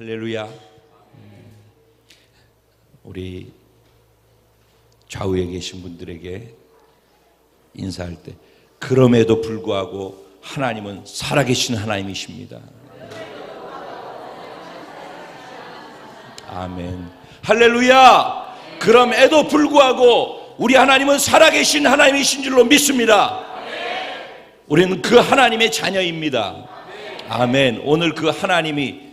할렐루야. 우리 좌우에 계신 분들에게 인사할 때, 그럼에도 불구하고 하나님은 살아계신 하나님이십니다. 아멘. 할렐루야. 그럼에도 불구하고 우리 하나님은 살아계신 하나님이신 줄로 믿습니다. 우리는 그 하나님의 자녀입니다. 아멘. 오늘 그 하나님의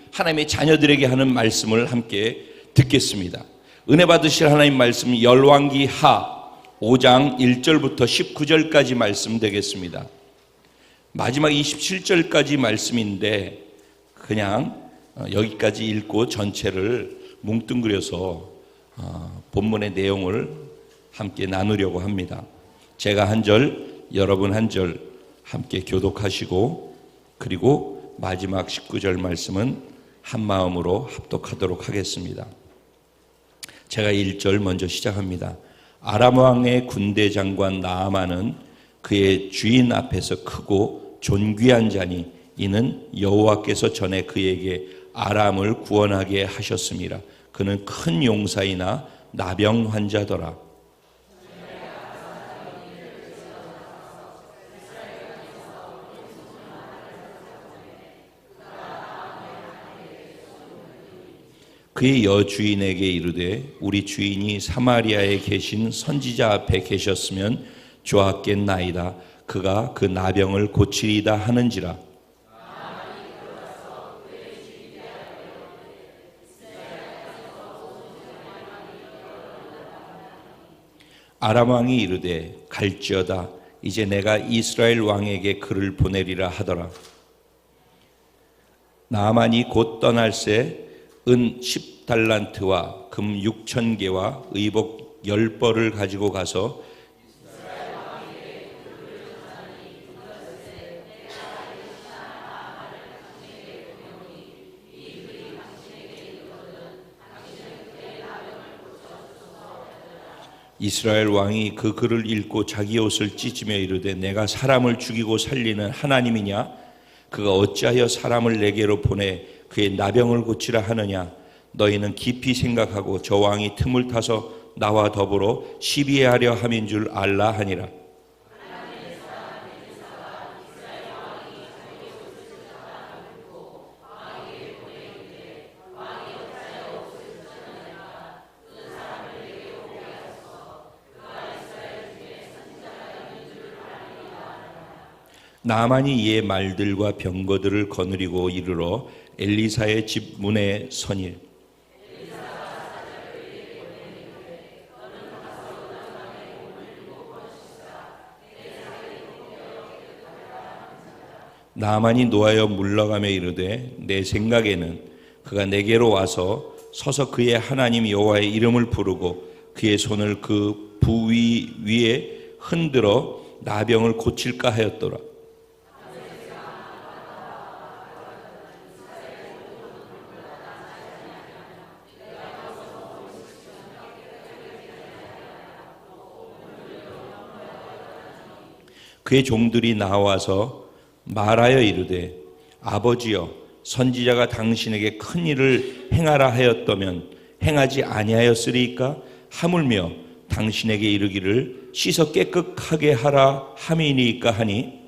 자녀들에게 하는 말씀을 함께 듣겠습니다. 은혜 받으실 하나님 말씀, 열왕기하 5장 1절부터 19절까지 말씀 되겠습니다. 마지막 27절까지 말씀인데 그냥 여기까지 읽고 전체를 뭉뚱그려서 본문의 내용을 함께 나누려고 합니다. 제가 한 절, 여러분 한 절 함께 교독하시고, 그리고 마지막 19절 말씀은 한 마음으로 합독하도록 하겠습니다. 제가 1절 먼저 시작합니다. 아람 왕의 군대 장관 나아만은 그의 주인 앞에서 크고 존귀한 자니 이는 여호와께서 전에 그에게 아람을 구원하게 하셨습니다. 그는 큰 용사이나 나병 환자더라. 그의 여주인에게 이르되 우리 주인이 사마리아에 계신 선지자 앞에 계셨으면 좋았겠나이다. 그가 그 나병을 고치리다 하는지라. 아람 왕이 이르되 갈지어다. 이제 내가 이스라엘 왕에게 글을 보내리라 하더라. 나아만이 곧 떠날새 은 10달란트와 금 6,000개와 의복 10벌을 가지고 가서 이스라엘 왕이 그 글을 읽고 자기 옷을 찢으며 이르되 내가 사람을 죽이고 살리는 하나님이냐? 그가 어찌하여 사람을 내게로 보내 그의 나병을 고치라 하느냐? 너희는 깊이 생각하고 저 왕이 틈을 타서 나와 더불어 시비하려 함인 줄 알라 하니라. 나아만이 이에 말들과 병거들을 거느리고 이르러 엘리사의 집 문에 서니 나아만이 노하여 물러가며 이르되 내 생각에는 그가 내게로 와서 서서 그의 하나님 여호와의 이름을 부르고 그의 손을 그 부위 위에 흔들어 나병을 고칠까 하였더라. 그의 종들이 나와서 말하여 이르되 아버지여 선지자가 당신에게 큰 일을 행하라 하였다면 행하지 아니하였으리이까? 하물며 당신에게 이르기를 씻어 깨끗하게 하라 함이니이까 하니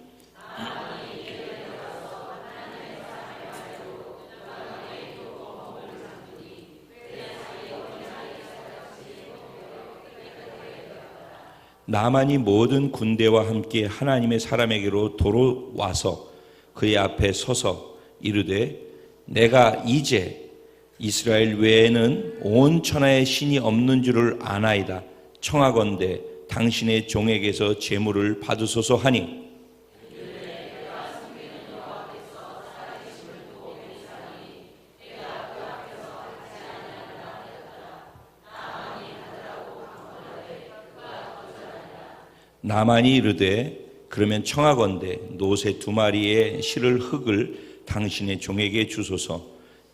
나만이 모든 군대와 함께 하나님의 사람에게로 도로 와서 그의 앞에 서서 이르되 내가 이제 이스라엘 외에는 온 천하에 신이 없는 줄을 아나이다. 청하건대 당신의 종에게서 제물을 받으소서 하니 나만이 이르되 그러면 청하건대 노새 2마리의 실을 흙을 당신의 종에게 주소서.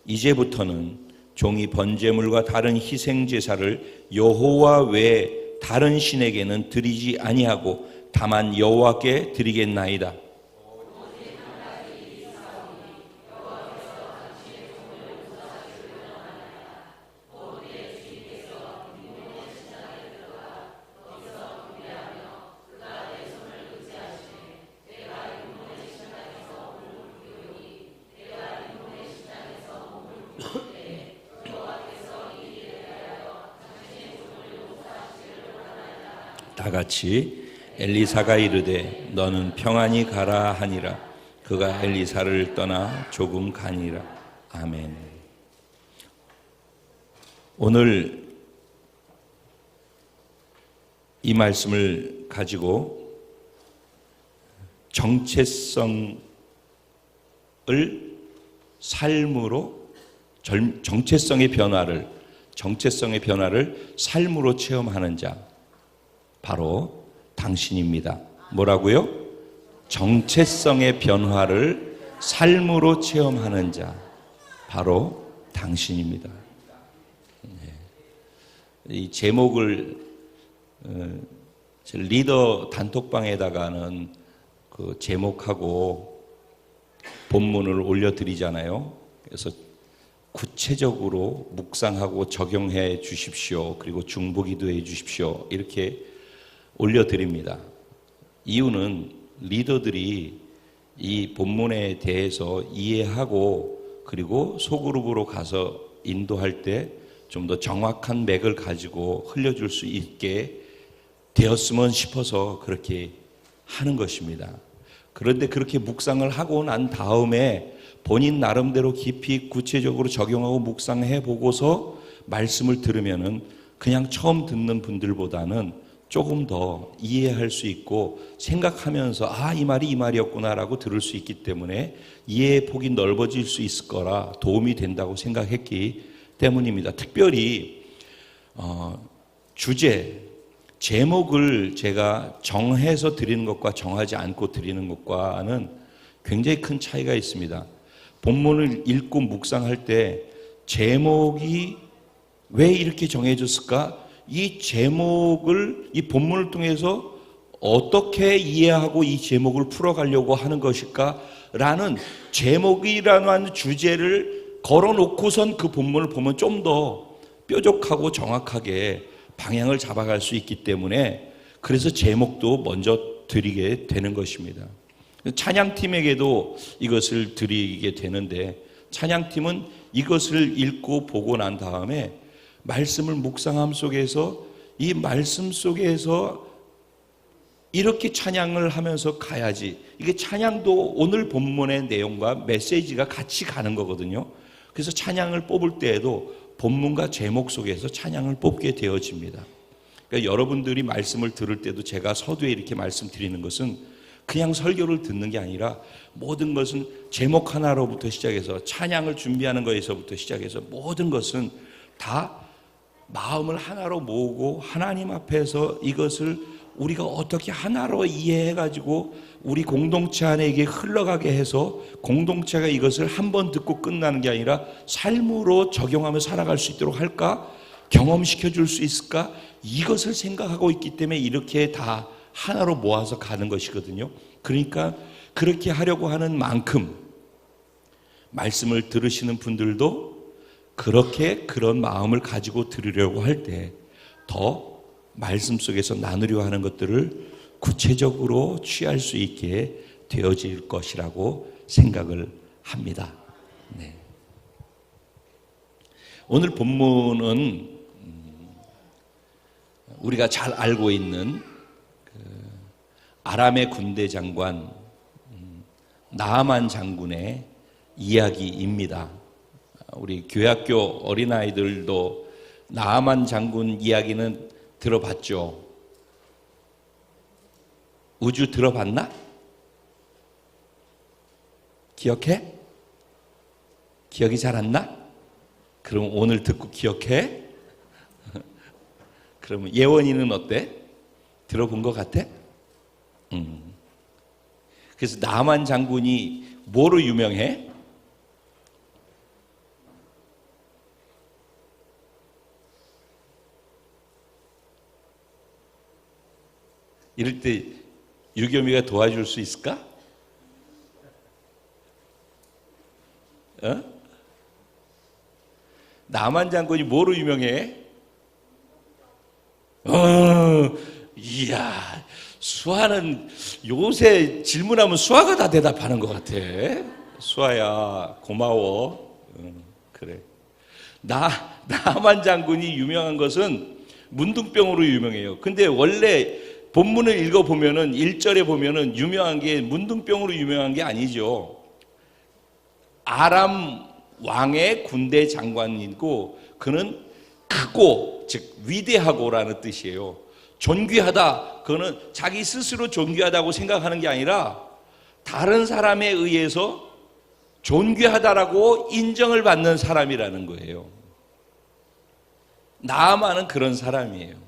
이제부터는 종이 번제물과 다른 희생 제사를 여호와 외에 다른 신에게는 드리지 아니하고 다만 여호와께 드리겠나이다. 다 같이 엘리사가 이르되 너는 평안히 가라 하니라. 그가 엘리사를 떠나 조금 가니라. 아멘. 오늘 이 말씀을 가지고 정체성을 삶으로, 정체성의 변화를 삶으로 체험하는 자, 바로 당신입니다. 뭐라고요? 정체성의 변화를 삶으로 체험하는 자, 바로 당신입니다. 이 제목을 리더 단톡방에다가는 그 제목하고 본문을 올려드리잖아요. 그래서 구체적으로 묵상하고 적용해 주십시오. 그리고 중보기도 해 주십시오. 이렇게 올려드립니다. 이유는 리더들이 이 본문에 대해서 이해하고 그리고 소그룹으로 가서 인도할 때 좀 더 정확한 맥을 가지고 흘려줄 수 있게 되었으면 싶어서 그렇게 하는 것입니다. 그런데 그렇게 묵상을 하고 난 다음에 본인 나름대로 깊이 구체적으로 적용하고 묵상해 보고서 말씀을 들으면은 그냥 처음 듣는 분들보다는 조금 더 이해할 수 있고 생각하면서 아, 이 말이 이 말이었구나라고 들을 수 있기 때문에 이해의 폭이 넓어질 수 있을 거라 도움이 된다고 생각했기 때문입니다. 특별히 주제, 제목을 제가 정해서 드리는 것과 정하지 않고 드리는 것과는 굉장히 큰 차이가 있습니다. 본문을 읽고 묵상할 때 제목이 왜 이렇게 정해졌을까? 이 제목을, 이 본문을 통해서 어떻게 이해하고 이 제목을 풀어가려고 하는 것일까? 라는 제목이라는 주제를 걸어놓고선 그 본문을 보면 좀 더 뾰족하고 정확하게 방향을 잡아갈 수 있기 때문에 그래서 제목도 먼저 드리게 되는 것입니다. 찬양팀에게도 이것을 드리게 되는데 찬양팀은 이것을 읽고 보고 난 다음에 말씀을 묵상함 속에서 이 말씀 속에서 이렇게 찬양을 하면서 가야지. 이게 찬양도 오늘 본문의 내용과 메시지가 같이 가는 거거든요. 그래서 찬양을 뽑을 때에도 본문과 제목 속에서 찬양을 뽑게 되어집니다. 그러니까 여러분들이 말씀을 들을 때도 제가 서두에 이렇게 말씀드리는 것은 그냥 설교를 듣는 게 아니라 모든 것은 제목 하나로부터 시작해서 찬양을 준비하는 것에서부터 시작해서 모든 것은 다 마음을 하나로 모으고 하나님 앞에서 이것을 우리가 어떻게 하나로 이해해가지고 우리 공동체 안에 이게 흘러가게 해서 공동체가 이것을 한 번 듣고 끝나는 게 아니라 삶으로 적용하며 살아갈 수 있도록 할까? 경험시켜 줄 수 있을까? 이것을 생각하고 있기 때문에 이렇게 다 하나로 모아서 가는 것이거든요. 그러니까 그렇게 하려고 하는 만큼 말씀을 들으시는 분들도 그렇게 그런 마음을 가지고 들으려고 할 때 더 말씀 속에서 나누려 하는 것들을 구체적으로 취할 수 있게 되어질 것이라고 생각을 합니다. 네. 오늘 본문은 우리가 잘 알고 있는 아람의 군대 장관 나아만 장군의 이야기입니다. 우리 교회학교 어린아이들도 나아만 장군 이야기는 들어봤죠? 우주 들어봤나? 기억해? 기억이 잘 안 나? 그럼 오늘 듣고 기억해? 그러면 예원이는 어때? 들어본 것 같아? 그래서 나만 장군이 뭐로 유명해? 이럴 때 유겸이가 도와줄 수 있을까? 나만 장군이 뭐로 유명해? 이야, 수아는 요새 질문하면 수아가 다 대답하는 것 같아. 수아야, 고마워. 그래. 나만 장군이 유명한 것은 문둥병으로 유명해요. 근데 원래 본문을 읽어보면은 1절에 보면은 유명한 게 문둥병으로 유명한 게 아니죠. 아람 왕의 군대 장관이고 그는 크고 즉 위대하고라는 뜻이에요. 존귀하다, 그거는 자기 스스로 존귀하다고 생각하는 게 아니라 다른 사람에 의해서 존귀하다라고 인정을 받는 사람이라는 거예요. 나아만은 그런 사람이에요.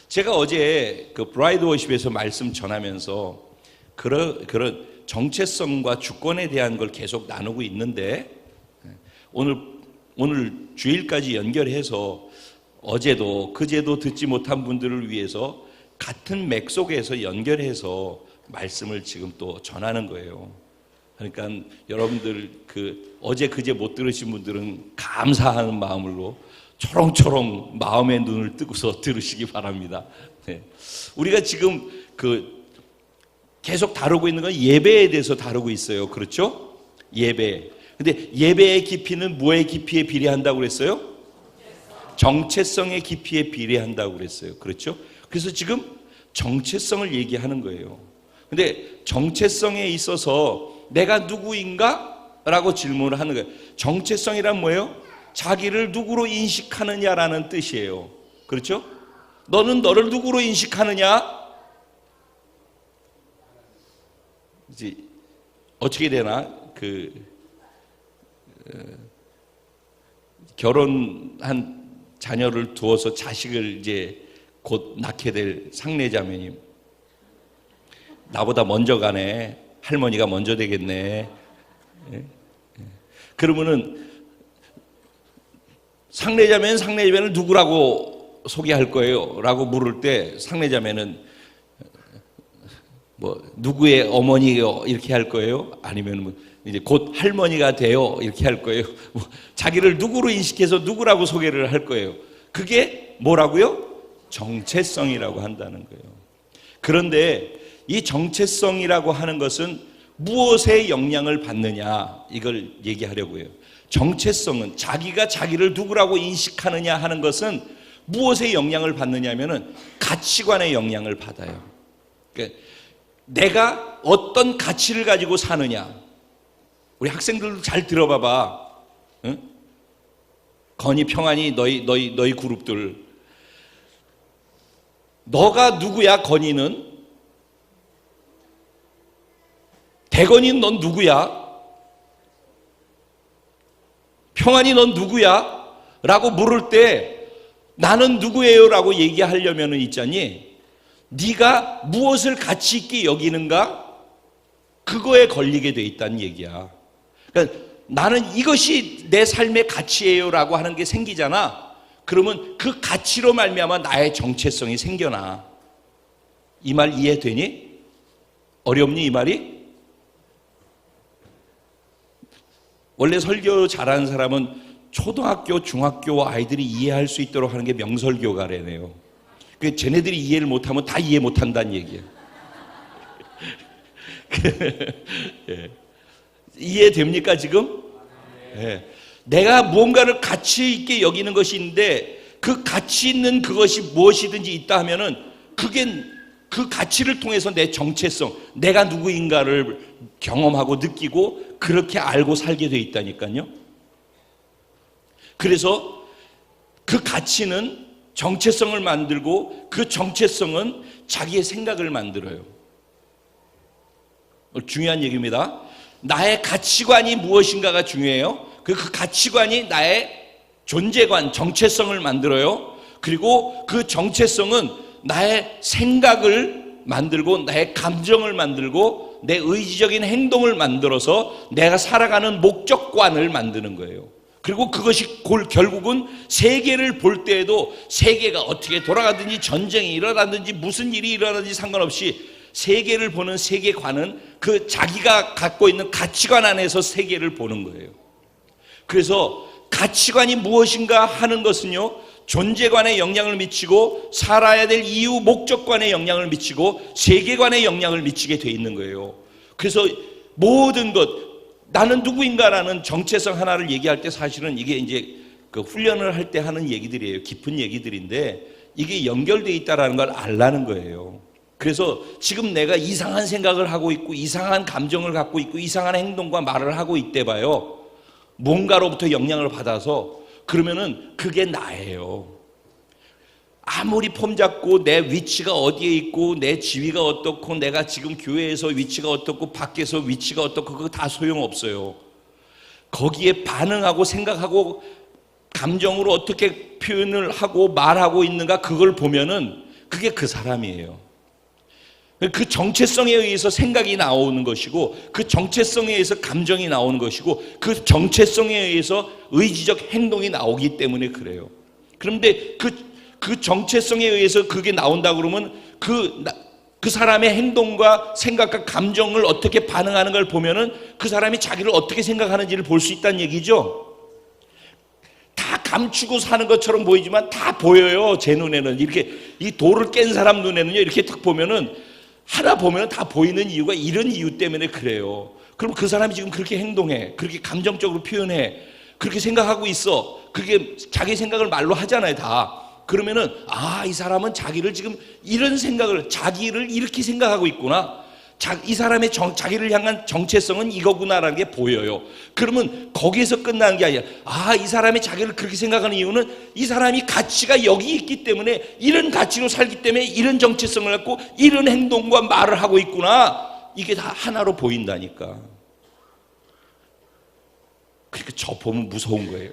제가 어제 그 브라이드 워십에서 말씀 전하면서 그런 정체성과 주권에 대한 걸 계속 나누고 있는데 오늘 주일까지 연결해서 어제도 그제도 듣지 못한 분들을 위해서 같은 맥 속에서 연결해서 말씀을 지금 또 전하는 거예요. 그러니까 여러분들 어제 그제 못 들으신 분들은 감사하는 마음으로 초롱초롱 마음의 눈을 뜨고서 들으시기 바랍니다. 네. 우리가 지금 계속 다루고 있는 건 예배에 대해서 다루고 있어요. 그렇죠? 예배. 근데 예배의 깊이는 무엇의 깊이에 비례한다고 그랬어요? 정체성의 깊이에 비례한다고 그랬어요. 그렇죠? 그래서 지금 정체성을 얘기하는 거예요. 근데 정체성에 있어서 내가 누구인가? 라고 질문을 하는 거예요. 정체성이란 뭐예요? 자기를 누구로 인식하느냐라는 뜻이에요. 그렇죠? 너는 너를 누구로 인식하느냐? 이제 어떻게 되나? 결혼한 자녀를 두어서 자식을 이제 곧 낳게 될 상내자매님, 나보다 먼저 가네, 할머니가 먼저 되겠네. 그러면은 상내자매는 누구라고 소개할 거예요? 라고 물을 때 상내자매는 누구의 어머니요? 이렇게 할 거예요? 아니면 이제 곧 할머니가 돼요? 이렇게 할 거예요? 자기를 누구로 인식해서 누구라고 소개를 할 거예요? 그게 뭐라고요? 정체성이라고 한다는 거예요. 그런데 이 정체성이라고 하는 것은 무엇에 영향을 받느냐, 이걸 얘기하려고 해요. 정체성은 자기가 자기를 누구라고 인식하느냐 하는 것은 무엇에 영향을 받느냐 하면은 가치관에 영향을 받아요. 그러니까 내가 어떤 가치를 가지고 사느냐. 우리 학생들도 잘 들어봐봐. 응? 건이, 평안이, 너희 그룹들. 너가 누구야, 건이는? 대건이는 넌 누구야? 평안이 넌 누구야? 라고 물을 때 나는 누구예요? 라고 얘기하려면 있잖니, 네가 무엇을 가치 있게 여기는가? 그거에 걸리게 돼 있다는 얘기야. 그러니까 나는 이것이 내 삶의 가치예요 라고 하는 게 생기잖아. 그러면 그 가치로 말미암아 나의 정체성이 생겨나. 이 말 이해되니? 어렵니 이 말이? 원래 설교 잘하는 사람은 초등학교, 중학교 아이들이 이해할 수 있도록 하는 게 명설교가래네요. 그 쟤네들이 이해를 못하면 다 이해 못한다는 얘기예요. 예. 이해됩니까 지금? 예. 내가 무언가를 가치 있게 여기는 것이 있는데 그 가치 있는 그것이 무엇이든지 있다 하면은 그게 그 가치를 통해서 내 정체성, 내가 누구인가를 경험하고 느끼고 그렇게 알고 살게 돼 있다니까요. 그래서 그 가치는 정체성을 만들고 그 정체성은 자기의 생각을 만들어요. 중요한 얘기입니다. 나의 가치관이 무엇인가가 중요해요. 그 가치관이 나의 존재관, 정체성을 만들어요. 그리고 그 정체성은 나의 생각을 만들고 나의 감정을 만들고 내 의지적인 행동을 만들어서 내가 살아가는 목적관을 만드는 거예요. 그리고 그것이 결국은 세계를 볼 때에도 세계가 어떻게 돌아가든지 전쟁이 일어나든지 무슨 일이 일어나든지 상관없이 세계를 보는 세계관은 그 자기가 갖고 있는 가치관 안에서 세계를 보는 거예요. 그래서 가치관이 무엇인가 하는 것은요, 존재관에 영향을 미치고 살아야 될 이유 목적관에 영향을 미치고 세계관에 영향을 미치게 돼 있는 거예요. 그래서 모든 것, 나는 누구인가라는 정체성 하나를 얘기할 때 사실은 이게 이제 그 훈련을 할 때 하는 얘기들이에요. 깊은 얘기들인데 이게 연결되어 있다는 걸 알라는 거예요. 그래서 지금 내가 이상한 생각을 하고 있고 이상한 감정을 갖고 있고 이상한 행동과 말을 하고 있대 봐요. 뭔가로부터 영향을 받아서. 그러면은 그게 나예요. 아무리 폼 잡고 내 위치가 어디에 있고 내 지위가 어떻고 내가 지금 교회에서 위치가 어떻고 밖에서 위치가 어떻고 그거 다 소용없어요. 거기에 반응하고 생각하고 감정으로 어떻게 표현을 하고 말하고 있는가 그걸 보면은 그게 그 사람이에요. 그 정체성에 의해서 생각이 나오는 것이고 그 정체성에 의해서 감정이 나오는 것이고 그 정체성에 의해서 의지적 행동이 나오기 때문에 그래요. 그런데 그 정체성에 의해서 그게 나온다 그러면 그 사람의 행동과 생각과 감정을 어떻게 반응하는 걸 보면은 그 사람이 자기를 어떻게 생각하는지를 볼 수 있다는 얘기죠. 다 감추고 사는 것처럼 보이지만 다 보여요. 제 눈에는 이렇게 이 돌을 깬 사람 눈에는요 이렇게 딱 보면은 하나 보면 다 보이는 이유가 이런 이유 때문에 그래요. 그럼 그 사람이 지금 그렇게 행동해, 그렇게 감정적으로 표현해, 그렇게 생각하고 있어. 그게 자기 생각을 말로 하잖아요, 다. 그러면은 이 사람은 자기를 지금 이런 생각을 자기를 이렇게 생각하고 있구나. 이 사람의 자기를 향한 정체성은 이거구나라는 게 보여요. 그러면 거기에서 끝나는 게 아니라 이 사람이 자기를 그렇게 생각하는 이유는 이 사람이 가치가 여기 있기 때문에 이런 가치로 살기 때문에 이런 정체성을 갖고 이런 행동과 말을 하고 있구나. 이게 다 하나로 보인다니까. 그러니까 저 보면 무서운 거예요.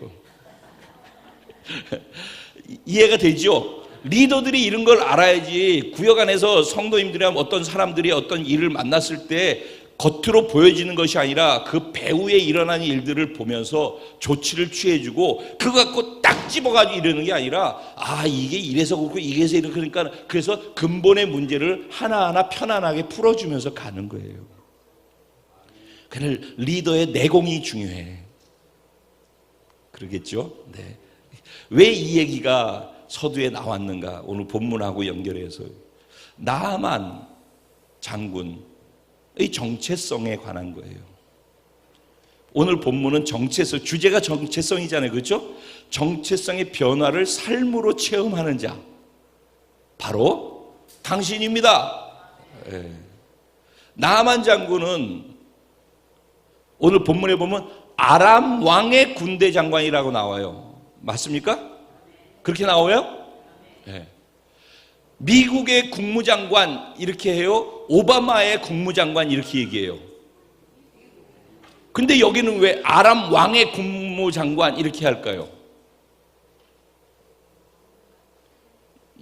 이해가 되죠? 리더들이 이런 걸 알아야지. 구역 안에서 성도님들이나 어떤 사람들이 어떤 일을 만났을 때 겉으로 보여지는 것이 아니라 그 배후에 일어나는 일들을 보면서 조치를 취해주고 그거 갖고 딱 집어가지고 이러는 게 아니라 이게 이래서 그렇고 이래서 이렇게 그러니까 그래서 근본의 문제를 하나하나 편안하게 풀어주면서 가는 거예요. 그래서 리더의 내공이 중요해. 그러겠죠? 네. 왜 이 얘기가 서두에 나왔는가? 오늘 본문하고 연결해서 나아만 장군의 정체성에 관한 거예요. 오늘 본문은 정체성, 주제가 정체성이잖아요, 그렇죠? 정체성의 변화를 삶으로 체험하는 자, 바로 당신입니다. 나아만 장군은 오늘 본문에 보면 아람 왕의 군대 장관이라고 나와요. 맞습니까? 그렇게 나와요? 네. 미국의 국무장관 이렇게 해요. 오바마의 국무장관 이렇게 얘기해요. 근데 여기는 왜 아람 왕의 국무장관 이렇게 할까요?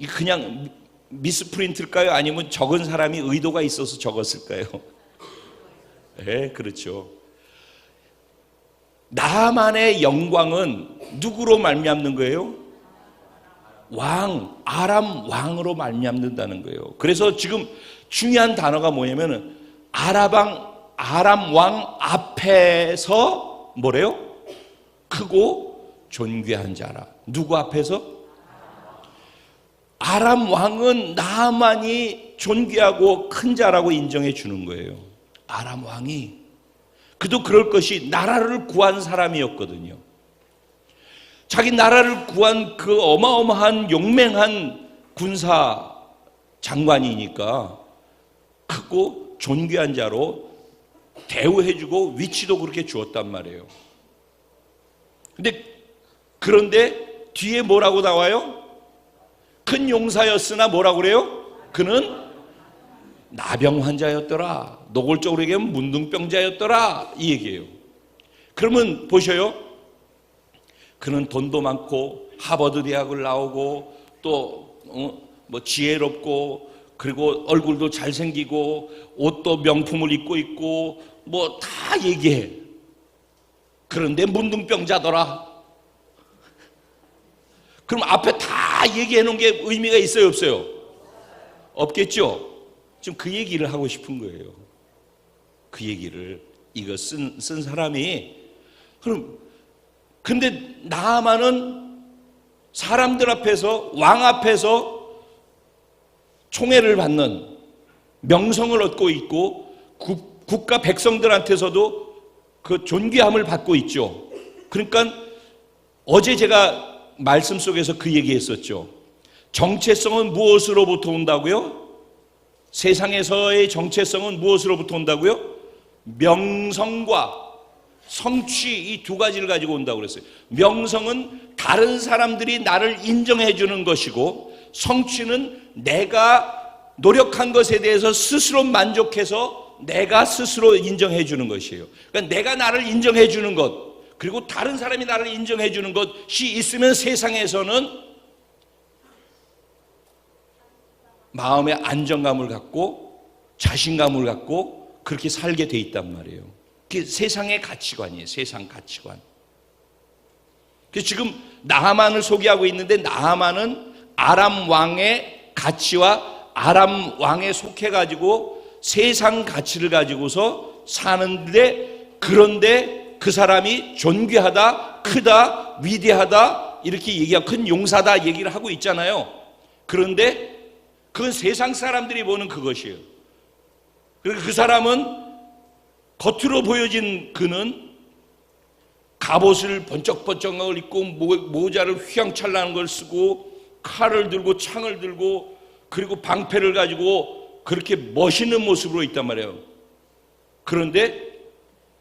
그냥 미스프린트일까요? 아니면 적은 사람이 의도가 있어서 적었을까요? 네, 그렇죠. 나만의 영광은 누구로 말미암는 거예요? 아람 왕으로 말미암는다는 거예요. 그래서 지금 중요한 단어가 뭐냐면은 아람 왕 앞에서 뭐래요? 크고 존귀한 자라. 누구 앞에서? 아람 왕은 나만이 존귀하고 큰 자라고 인정해 주는 거예요. 아람 왕이. 그도 그럴 것이 나라를 구한 사람이었거든요. 자기 나라를 구한 그 어마어마한 용맹한 군사 장관이니까 크고 존귀한 자로 대우해주고 위치도 그렇게 주었단 말이에요. 그런데 뒤에 뭐라고 나와요? 큰 용사였으나 뭐라고 그래요? 그는 나병 환자였더라. 노골적으로 얘기하면 문둥병자였더라. 이 얘기예요. 그러면 보셔요. 그는 돈도 많고 하버드 대학을 나오고 또 지혜롭고 그리고 얼굴도 잘생기고 옷도 명품을 입고 있고 뭐 다 얘기해. 그런데 문둥병자더라. 그럼 앞에 다 얘기해 놓은 게 의미가 있어요, 없어요? 없겠죠? 지금 그 얘기를 하고 싶은 거예요. 그 얘기를 이거 쓴 사람이. 그럼 근데 나아만은 사람들 앞에서 왕 앞에서 총애를 받는 명성을 얻고 있고 국가 백성들한테서도 그 존귀함을 받고 있죠. 그러니까 어제 제가 말씀 속에서 그 얘기했었죠. 정체성은 무엇으로부터 온다고요? 세상에서의 정체성은 무엇으로부터 온다고요? 명성과 성취, 이 두 가지를 가지고 온다고 그랬어요. 명성은 다른 사람들이 나를 인정해 주는 것이고, 성취는 내가 노력한 것에 대해서 스스로 만족해서 내가 스스로 인정해 주는 것이에요. 그러니까 내가 나를 인정해 주는 것, 그리고 다른 사람이 나를 인정해 주는 것이 있으면 세상에서는 마음의 안정감을 갖고 자신감을 갖고 그렇게 살게 돼 있단 말이에요. 그게 세상의 가치관이에요. 세상 가치관. 그래서 지금 나하만을 소개하고 있는데, 나하만은 아람 왕의 가치와 아람 왕에 속해가지고 세상 가치를 가지고서 사는데, 그런데 그 사람이 존귀하다, 크다, 위대하다 이렇게 얘기하고 큰 용사다 얘기를 하고 있잖아요. 그런데 그건 세상 사람들이 보는 그것이에요. 그리고 그 사람은 겉으로 보여진 그는 갑옷을 번쩍번쩍을 입고 모자를 휘황찬란한 걸 쓰고 칼을 들고 창을 들고 그리고 방패를 가지고 그렇게 멋있는 모습으로 있단 말이에요. 그런데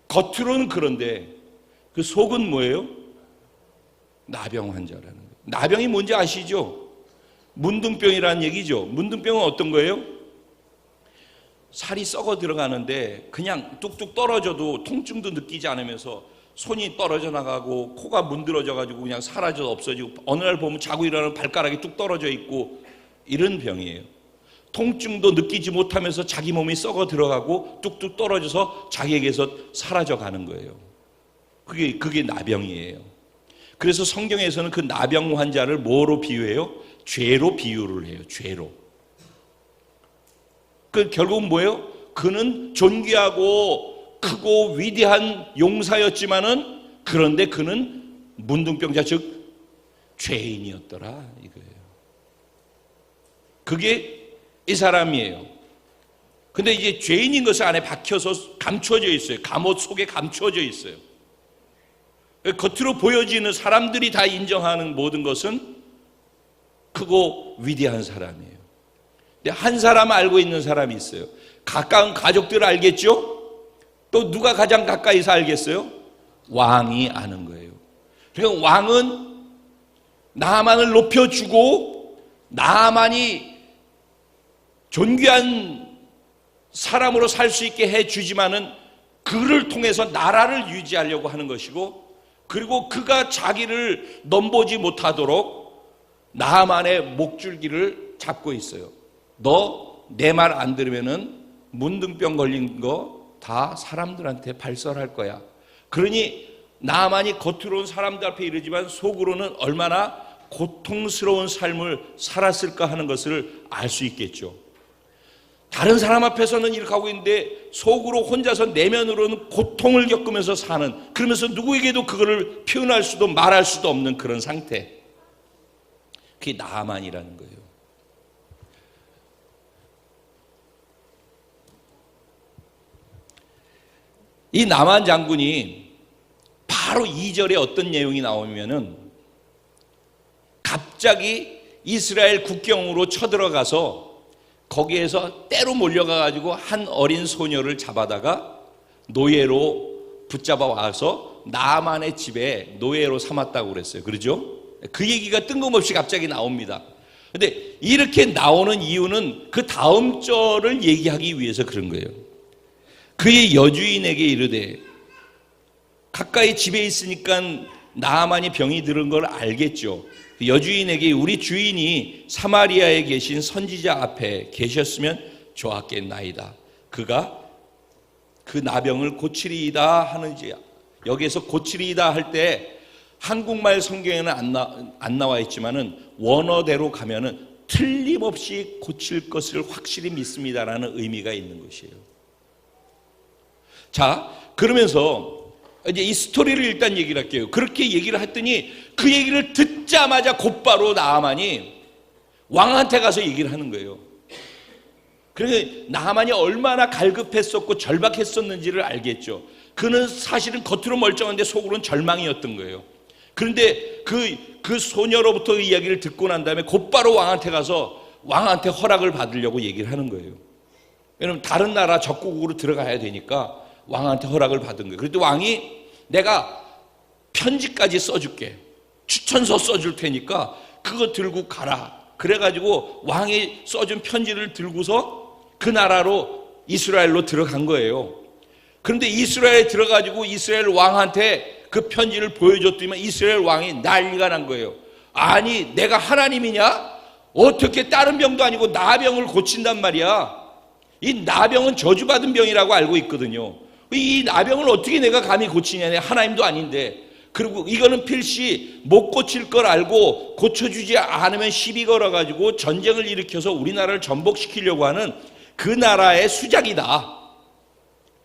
겉으로는 그런데 그 속은 뭐예요? 나병 환자라는 거예요. 나병이 뭔지 아시죠? 문둥병이라는 얘기죠. 문둥병은 어떤 거예요? 살이 썩어 들어가는데 그냥 뚝뚝 떨어져도 통증도 느끼지 않으면서 손이 떨어져 나가고 코가 문드러져 가지고 그냥 사라져 없어지고, 어느 날 보면 자고 일어나면 발가락이 뚝 떨어져 있고, 이런 병이에요. 통증도 느끼지 못하면서 자기 몸이 썩어 들어가고 뚝뚝 떨어져서 자기에게서 사라져 가는 거예요. 그게 나병이에요. 그래서 성경에서는 그 나병 환자를 뭐로 비유해요? 죄로 비유를 해요. 죄로. 그 결국은 뭐예요? 그는 존귀하고 크고 위대한 용사였지만은, 그런데 그는 문둥병자, 즉 죄인이었더라 이거예요. 그게 이 사람이에요. 근데 이제 죄인인 것을 안에 박혀서 감춰져 있어요. 갑옷 속에 감춰져 있어요. 겉으로 보여지는 사람들이 다 인정하는 모든 것은 크고 위대한 사람이에요. 근데 한 사람 알고 있는 사람이 있어요. 가까운 가족들 알겠죠? 또 누가 가장 가까이서 알겠어요? 왕이 아는 거예요. 그러니까 왕은 나하만을 높여주고 나하만이 존귀한 사람으로 살 수 있게 해주지만은 그를 통해서 나라를 유지하려고 하는 것이고, 그리고 그가 자기를 넘보지 못하도록 나하만의 목줄기를 잡고 있어요. 너 내 말 안 들으면은 문둥병 걸린 거 다 사람들한테 발설할 거야. 그러니 나하만이 겉으로는 사람들 앞에 이르지만 속으로는 얼마나 고통스러운 삶을 살았을까 하는 것을 알 수 있겠죠. 다른 사람 앞에서는 이렇게 하고 있는데 속으로 혼자서 내면으로는 고통을 겪으면서 사는, 그러면서 누구에게도 그거를 표현할 수도 말할 수도 없는 그런 상태. 그게 나하만이라는 거예요. 이 나만 장군이 바로 2절에 어떤 내용이 나오면은, 갑자기 이스라엘 국경으로 쳐들어가서 거기에서 때로 몰려가 가지고 한 어린 소녀를 잡아다가 노예로 붙잡아 와서 나만의 집에 노예로 삼았다고 그랬어요. 그러죠? 그 얘기가 뜬금없이 갑자기 나옵니다. 근데 이렇게 나오는 이유는 그 다음 절을 얘기하기 위해서 그런 거예요. 그의 여주인에게 이르되, 가까이 집에 있으니까 나하만이 병이 들은 걸 알겠죠. 여주인에게 우리 주인이 사마리아에 계신 선지자 앞에 계셨으면 좋았겠나이다. 그가 그 나병을 고치리이다 하는지, 여기에서 고치리이다 할 때 한국말 성경에는 안 나와 있지만은 원어대로 가면은 틀림없이 고칠 것을 확실히 믿습니다라는 의미가 있는 것이에요. 자, 그러면서 이제 이 스토리를 일단 얘기를 할게요. 그렇게 얘기를 했더니 그 얘기를 듣자마자 곧바로 나하만이 왕한테 가서 얘기를 하는 거예요. 그러니까 나하만이 얼마나 갈급했었고 절박했었는지를 알겠죠. 그는 사실은 겉으로 멀쩡한데 속으로는 절망이었던 거예요. 그런데 그 소녀로부터 이야기를 듣고 난 다음에 곧바로 왕한테 가서 왕한테 허락을 받으려고 얘기를 하는 거예요. 왜냐하면 다른 나라 적국으로 들어가야 되니까 왕한테 허락을 받은 거예요. 그런데 왕이 내가 편지까지 써줄게, 추천서 써줄 테니까 그거 들고 가라. 그래가지고 왕이 써준 편지를 들고서 그 나라로 이스라엘로 들어간 거예요. 그런데 이스라엘에 들어가지고 이스라엘 왕한테 그 편지를 보여줬더니 이스라엘 왕이 난리가 난 거예요. 아니 내가 하나님이냐? 어떻게 다른 병도 아니고 나병을 고친단 말이야. 이 나병은 저주받은 병이라고 알고 있거든요. 이 나병을 어떻게 내가 감히 고치냐? 하나님도 아닌데. 그리고 이거는 필시 못 고칠 걸 알고 고쳐주지 않으면 시비 걸어가지고 전쟁을 일으켜서 우리나라를 전복시키려고 하는 그 나라의 수작이다.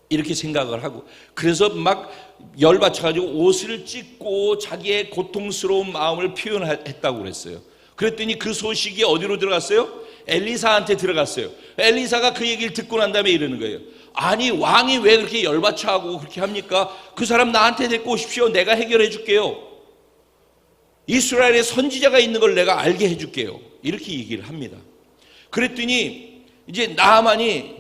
이렇게 생각을 하고, 그래서 막 열받쳐가지고 옷을 찢고 자기의 고통스러운 마음을 표현했다고 그랬어요. 그랬더니 그 소식이 어디로 들어갔어요? 엘리사한테 들어갔어요. 엘리사가 그 얘기를 듣고 난 다음에 이러는 거예요. 아니 왕이 왜 그렇게 열받쳐하고 그렇게 합니까? 그 사람 나한테 데리고 오십시오. 내가 해결해 줄게요. 이스라엘에 선지자가 있는 걸 내가 알게 해줄게요. 이렇게 얘기를 합니다. 그랬더니 이제 나아만이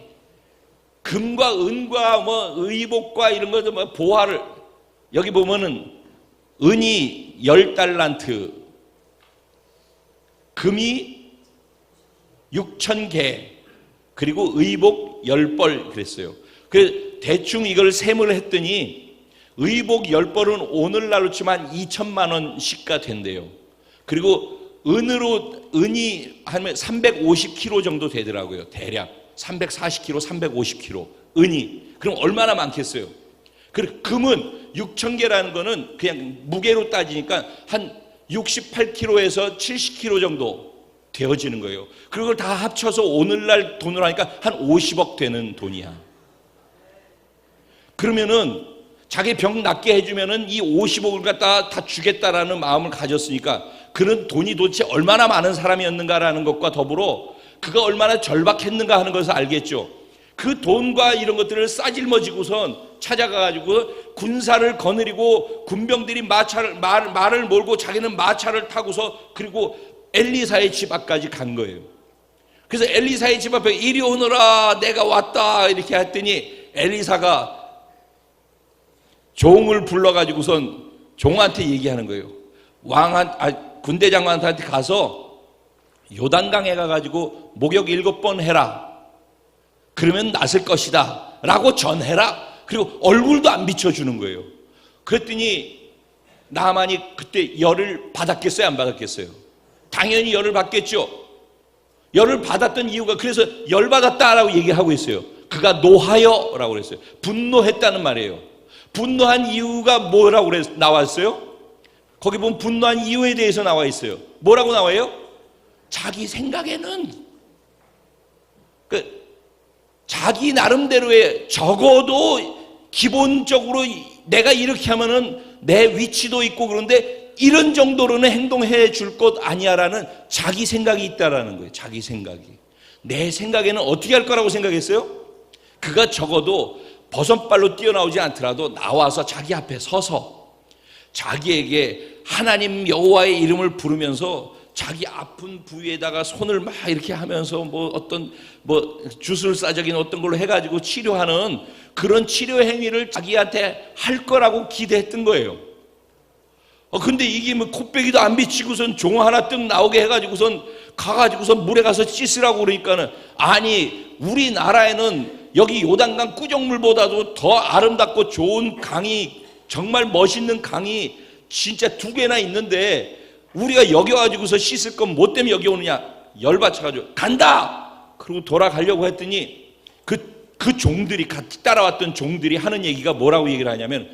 금과 은과 뭐 의복과 이런 것들 뭐 보화를, 여기 보면은 은이 10달란트, 금이 6,000개, 그리고 의복 10벌 그랬어요. 그 대충 이걸 세무를 했더니 의복 10벌은 오늘날로 치면 2천만 원씩가 된대요. 그리고 은이 하면 350kg 정도 되더라고요. 대략 340kg, 350kg 은이. 그럼 얼마나 많겠어요? 그리고 금은 6,000개라는 거는 그냥 무게로 따지니까 한 68kg에서 70kg 정도 되어지는 거예요. 그걸 다 합쳐서 오늘날 돈으로 하니까 한 50억 되는 돈이야. 그러면은 자기 병 낫게 해주면은 이 50억을 갖다 다 주겠다라는 마음을 가졌으니까 그런 돈이 도대체 얼마나 많은 사람이었는가라는 것과 더불어 그가 얼마나 절박했는가 하는 것을 알겠죠. 그 돈과 이런 것들을 싸질머지고선 찾아가가지고 군사를 거느리고 군병들이 말을 몰고 자기는 마차를 타고서 그리고 엘리사의 집 앞까지 간 거예요. 그래서 엘리사의 집 앞에 이리 오너라 내가 왔다 이렇게 했더니 엘리사가 종을 불러가지고선 종한테 얘기하는 거예요. 군대 장관한테 가서 요단강에 가가지고 목욕 7번 해라. 그러면 낫을 것이다 라고 전해라. 그리고 얼굴도 안 비춰주는 거예요. 그랬더니 나만이 그때 열을 받았겠어요? 안 받았겠어요? 당연히 열을 받겠죠. 열을 받았던 이유가, 그래서 열 받았다라고 얘기하고 있어요. 그가 노하여 라고 그랬어요. 분노했다는 말이에요. 분노한 이유가 뭐라고 나왔어요? 거기 보면 분노한 이유에 대해서 나와 있어요. 뭐라고 나와요? 자기 생각에는 자기 나름대로의, 적어도 기본적으로 내가 이렇게 하면은 내 위치도 있고 그런데 이런 정도로는 행동해 줄 것 아니야라는 자기 생각이 있다라는 거예요. 자기 생각이. 내 생각에는 어떻게 할 거라고 생각했어요? 그가 적어도 버선발로 뛰어나오지 않더라도 나와서 자기 앞에 서서 자기에게 하나님 여호와의 이름을 부르면서 자기 아픈 부위에다가 손을 막 이렇게 하면서 어떤 주술 사적인 어떤 걸로 해가지고 치료하는 그런 치료 행위를 자기한테 할 거라고 기대했던 거예요. 근데 이게 콧배기도 안 비치고선 종 하나 뜩 나오게 해가지고선 가가지고선 물에 가서 씻으라고 그러니까는, 아니 우리나라에는 여기 요단강 꾸정물보다도 더 아름답고 좋은 강이, 정말 멋있는 강이 진짜 2개나 있는데 우리가 여기 와가지고서 씻을 건 뭐 때문에 여기 오느냐? 열받쳐가지고 간다! 그리고 돌아가려고 했더니 그 종들이, 같이 따라왔던 종들이 하는 얘기가 뭐라고 얘기를 하냐면,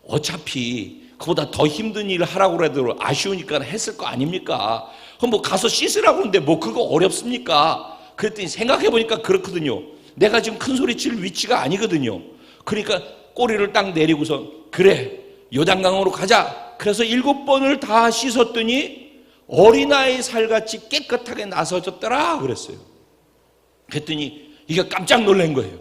어차피 그보다 더 힘든 일을 하라고 해도 아쉬우니까 했을 거 아닙니까? 그럼 가서 씻으라고 하는데 그거 어렵습니까? 그랬더니 생각해보니까 그렇거든요. 내가 지금 큰 소리 칠 위치가 아니거든요. 그러니까 꼬리를 딱 내리고서 그래 요단강으로 가자. 그래서 7번을 다 씻었더니 어린아이 살같이 깨끗하게 나서졌더라 그랬어요. 그랬더니 이게 깜짝 놀란 거예요.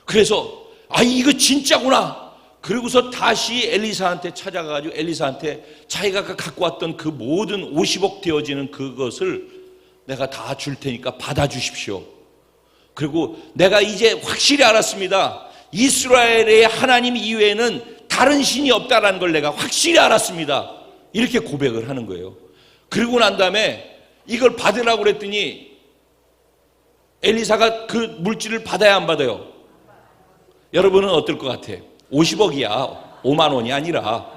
그래서 이거 진짜구나. 그리고서 다시 엘리사한테 찾아가가지고 엘리사한테 자기가 갖고 왔던 그 모든 50억 되어지는 그것을 내가 다 줄 테니까 받아주십시오. 그리고 내가 이제 확실히 알았습니다. 이스라엘의 하나님 이외에는 다른 신이 없다라는 걸 내가 확실히 알았습니다. 이렇게 고백을 하는 거예요. 그리고 난 다음에 이걸 받으라고 그랬더니 엘리사가 그 물질을 받아야 안 받아요? 여러분은 어떨 것 같아? 50억이야 5만 원이 아니라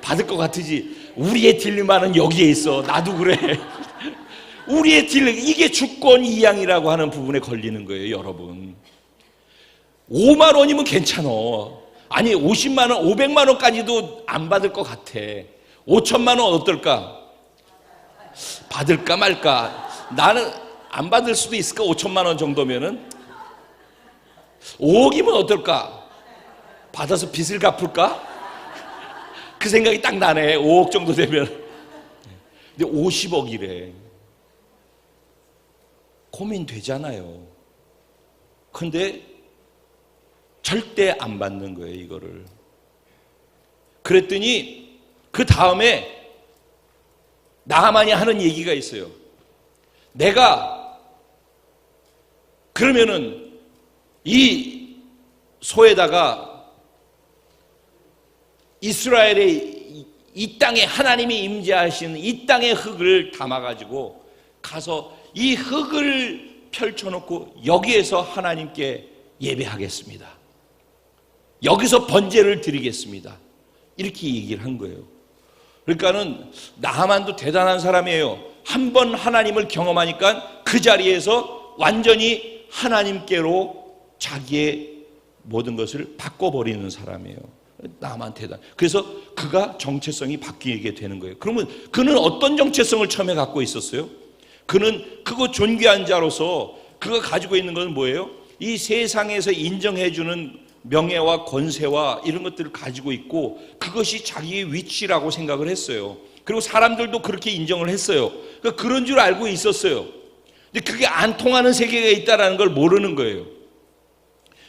받을 것 같으지. 우리의 딜레마는 여기에 있어. 나도 그래. 우리의 딜레마, 이게 주권 이양이라고 하는 부분에 걸리는 거예요. 여러분 5만 원이면 괜찮아. 아니 50만 원 500만 원까지도 안 받을 것 같아. 5천만 원 어떨까? 받을까 말까. 나는 안 받을 수도 있을까? 5천만 원 정도면은. 5억이면 어떨까? 받아서 빚을 갚을까? 그 생각이 딱 나네. 5억 정도 되면. 근데 50억이래. 고민되잖아요. 근데 절대 안 받는 거예요, 이거를. 그랬더니 그 다음에 나하만이 하는 얘기가 있어요. 내가 그러면은 이 소에다가 이스라엘의 이 땅에 하나님이 임재하시는 이 땅의 흙을 담아가지고 가서 이 흙을 펼쳐놓고 여기에서 하나님께 예배하겠습니다. 여기서 번제를 드리겠습니다. 이렇게 얘기를 한 거예요. 그러니까는 나하만도 대단한 사람이에요. 한 번 하나님을 경험하니까 그 자리에서 완전히 하나님께로 자기의 모든 것을 바꿔버리는 사람이에요. 나하만 대단. 그래서 그가 정체성이 바뀌게 되는 거예요. 그러면 그는 어떤 정체성을 처음에 갖고 있었어요? 그는 그거 존귀한 자로서 그가 가지고 있는 것은 뭐예요? 이 세상에서 인정해주는 명예와 권세와 이런 것들을 가지고 있고 그것이 자기의 위치라고 생각을 했어요. 그리고 사람들도 그렇게 인정을 했어요. 그러니까 그런 줄 알고 있었어요. 근데 그게 안 통하는 세계가 있다는 걸 모르는 거예요.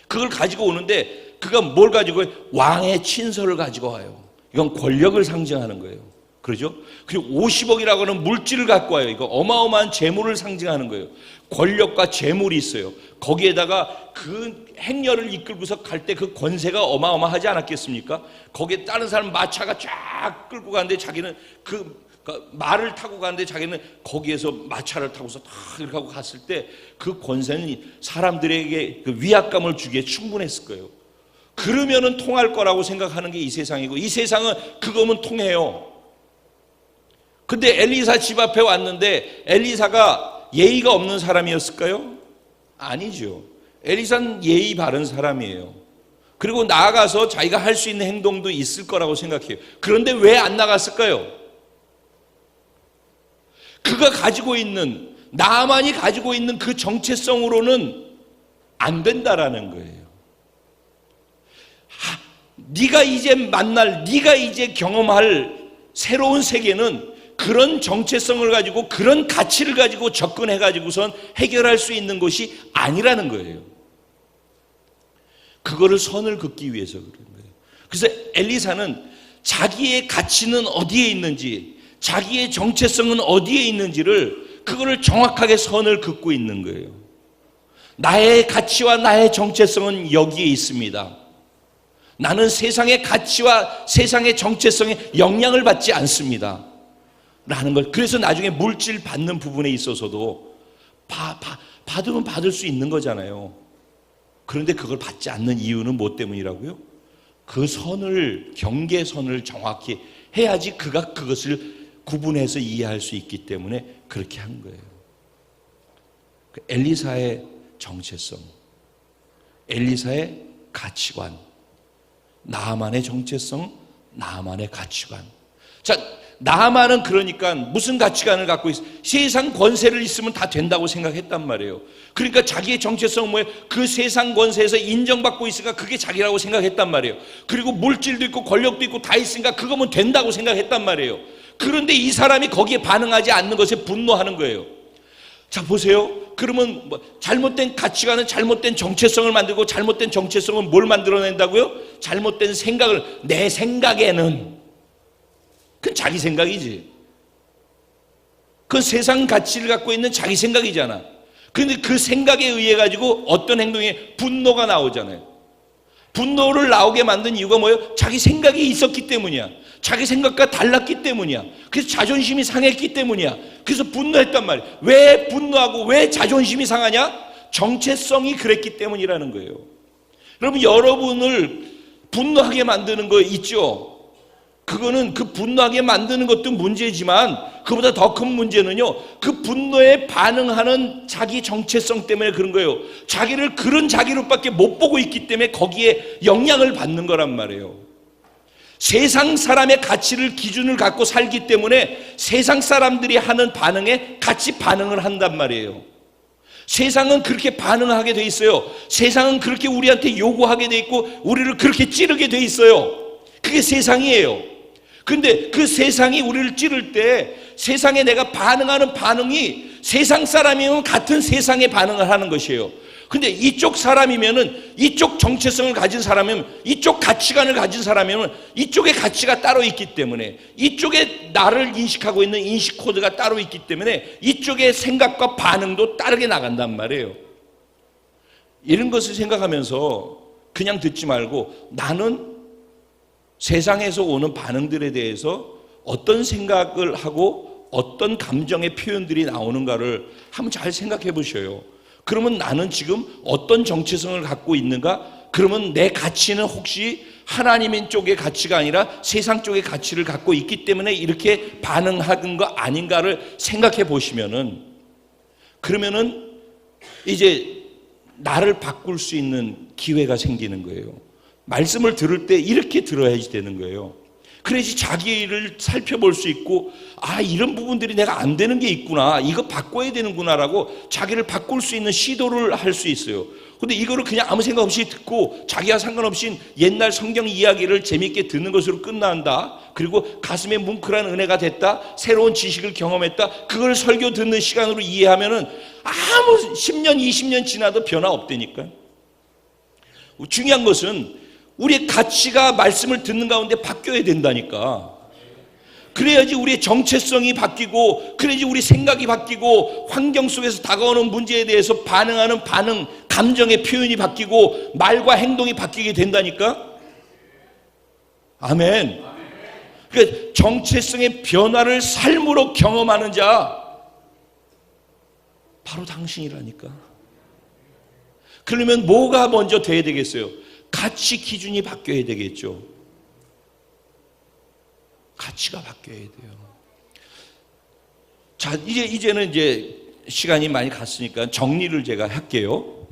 그걸 가지고 오는데 그가 뭘 가지고 와요? 왕의 친서를 가지고 와요. 이건 권력을 상징하는 거예요. 그렇죠? 그리고 50억이라고 하는 물질을 갖고 와요. 이거 어마어마한 재물을 상징하는 거예요. 권력과 재물이 있어요. 거기에다가 그 행렬을 이끌고서 갈 때 그 권세가 어마어마하지 않았겠습니까? 거기에 다른 사람 마차가 쫙 끌고 가는데 자기는 그 말을 타고 가는데 자기는 거기에서 마차를 타고서 탁 이렇게 하고 갔을 때 그 권세는 사람들에게 그 위압감을 주기에 충분했을 거예요. 그러면은 통할 거라고 생각하는 게 이 세상이고 이 세상은 그거면 통해요. 근데 엘리사 집 앞에 왔는데 엘리사가 예의가 없는 사람이었을까요? 아니죠. 엘리사는 예의 바른 사람이에요. 그리고 나아가서 자기가 할 수 있는 행동도 있을 거라고 생각해요. 그런데 왜 안 나갔을까요? 그가 가지고 있는, 나만이 가지고 있는 그 정체성으로는 안 된다라는 거예요. 네가 이제 만날, 네가 이제 경험할 새로운 세계는 그런 정체성을 가지고 그런 가치를 가지고 접근해 가지고선 해결할 수 있는 것이 아니라는 거예요. 그거를 선을 긋기 위해서 그런 거예요. 그래서 엘리사는 자기의 가치는 어디에 있는지, 자기의 정체성은 어디에 있는지를 그거를 정확하게 선을 긋고 있는 거예요. 나의 가치와 나의 정체성은 여기에 있습니다. 나는 세상의 가치와 세상의 정체성에 영향을 받지 않습니다. 라는 걸. 그래서 나중에 물질 받는 부분에 있어서도 받으면 받을 수 있는 거잖아요. 그런데 그걸 받지 않는 이유는 뭐 때문이라고요? 그 선을, 경계선을 정확히 해야지 그가 그것을 구분해서 이해할 수 있기 때문에 그렇게 한 거예요. 엘리사의 정체성, 엘리사의 가치관, 나하만의 정체성, 나하만의 가치관. 자, 나하만은 그러니까 무슨 가치관을 갖고 있어? 세상 권세를 있으면 다 된다고 생각했단 말이에요. 그러니까 자기의 정체성은 뭐예요? 그 세상 권세에서 인정받고 있으니까 그게 자기라고 생각했단 말이에요. 그리고 물질도 있고 권력도 있고 다 있으니까 그거면 된다고 생각했단 말이에요. 그런데 이 사람이 거기에 반응하지 않는 것에 분노하는 거예요. 자, 보세요. 그러면 뭐 잘못된 가치관은 잘못된 정체성을 만들고, 잘못된 정체성은 뭘 만들어낸다고요? 잘못된 생각을, 내 생각에는. 그건 자기 생각이지. 그건 세상 가치를 갖고 있는 자기 생각이잖아. 그런데 그 생각에 의해 가지고 어떤 행동에 분노가 나오잖아요. 분노를 나오게 만든 이유가 뭐예요? 자기 생각이 있었기 때문이야. 자기 생각과 달랐기 때문이야. 그래서 자존심이 상했기 때문이야. 그래서 분노했단 말이야. 왜 분노하고 왜 자존심이 상하냐? 정체성이 그랬기 때문이라는 거예요. 여러분, 여러분을 분노하게 만드는 거 있죠? 그거는 그 분노하게 만드는 것도 문제지만 그보다 더 큰 문제는요, 그 분노에 반응하는 자기 정체성 때문에 그런 거예요. 자기를 그런 자기로밖에 못 보고 있기 때문에 거기에 영향을 받는 거란 말이에요. 세상 사람의 가치를 기준을 갖고 살기 때문에 세상 사람들이 하는 반응에 같이 반응을 한단 말이에요. 세상은 그렇게 반응하게 돼 있어요. 세상은 그렇게 우리한테 요구하게 돼 있고 우리를 그렇게 찌르게 돼 있어요. 그게 세상이에요. 근데 그 세상이 우리를 찌를 때 세상에 내가 반응하는 반응이 세상 사람이면 같은 세상에 반응을 하는 것이에요. 근데 이쪽 사람이면은, 이쪽 정체성을 가진 사람이면, 이쪽 가치관을 가진 사람이면 이쪽의 가치가 따로 있기 때문에, 이쪽에 나를 인식하고 있는 인식 코드가 따로 있기 때문에 이쪽의 생각과 반응도 다르게 나간단 말이에요. 이런 것을 생각하면서 그냥 듣지 말고, 나는 세상에서 오는 반응들에 대해서 어떤 생각을 하고 어떤 감정의 표현들이 나오는가를 한번 잘 생각해 보셔요. 그러면 나는 지금 어떤 정체성을 갖고 있는가? 그러면 내 가치는 혹시 하나님인 쪽의 가치가 아니라 세상 쪽의 가치를 갖고 있기 때문에 이렇게 반응하는 거 아닌가를 생각해 보시면은, 그러면은 이제 나를 바꿀 수 있는 기회가 생기는 거예요. 말씀을 들을 때 이렇게 들어야지 되는 거예요. 그래야지 자기를 살펴볼 수 있고, 아, 이런 부분들이 내가 안 되는 게 있구나, 이거 바꿔야 되는구나라고 자기를 바꿀 수 있는 시도를 할 수 있어요. 근데 이거를 그냥 아무 생각 없이 듣고 자기와 상관없이 옛날 성경 이야기를 재미있게 듣는 것으로 끝난다. 그리고 가슴에 뭉클한 은혜가 됐다, 새로운 지식을 경험했다, 그걸 설교 듣는 시간으로 이해하면은 아무 10년 20년 지나도 변화 없다니까요. 중요한 것은 우리의 가치가 말씀을 듣는 가운데 바뀌어야 된다니까. 그래야지 우리의 정체성이 바뀌고, 그래야지 우리 생각이 바뀌고, 환경 속에서 다가오는 문제에 대해서 반응하는 반응, 감정의 표현이 바뀌고, 말과 행동이 바뀌게 된다니까. 아멘. 그러니까 정체성의 변화를 삶으로 경험하는 자, 바로 당신이라니까. 그러면 뭐가 먼저 돼야 되겠어요? 가치 기준이 바뀌어야 되겠죠. 가치가 바뀌어야 돼요. 자, 이제는 시간이 많이 갔으니까 정리를 제가 할게요.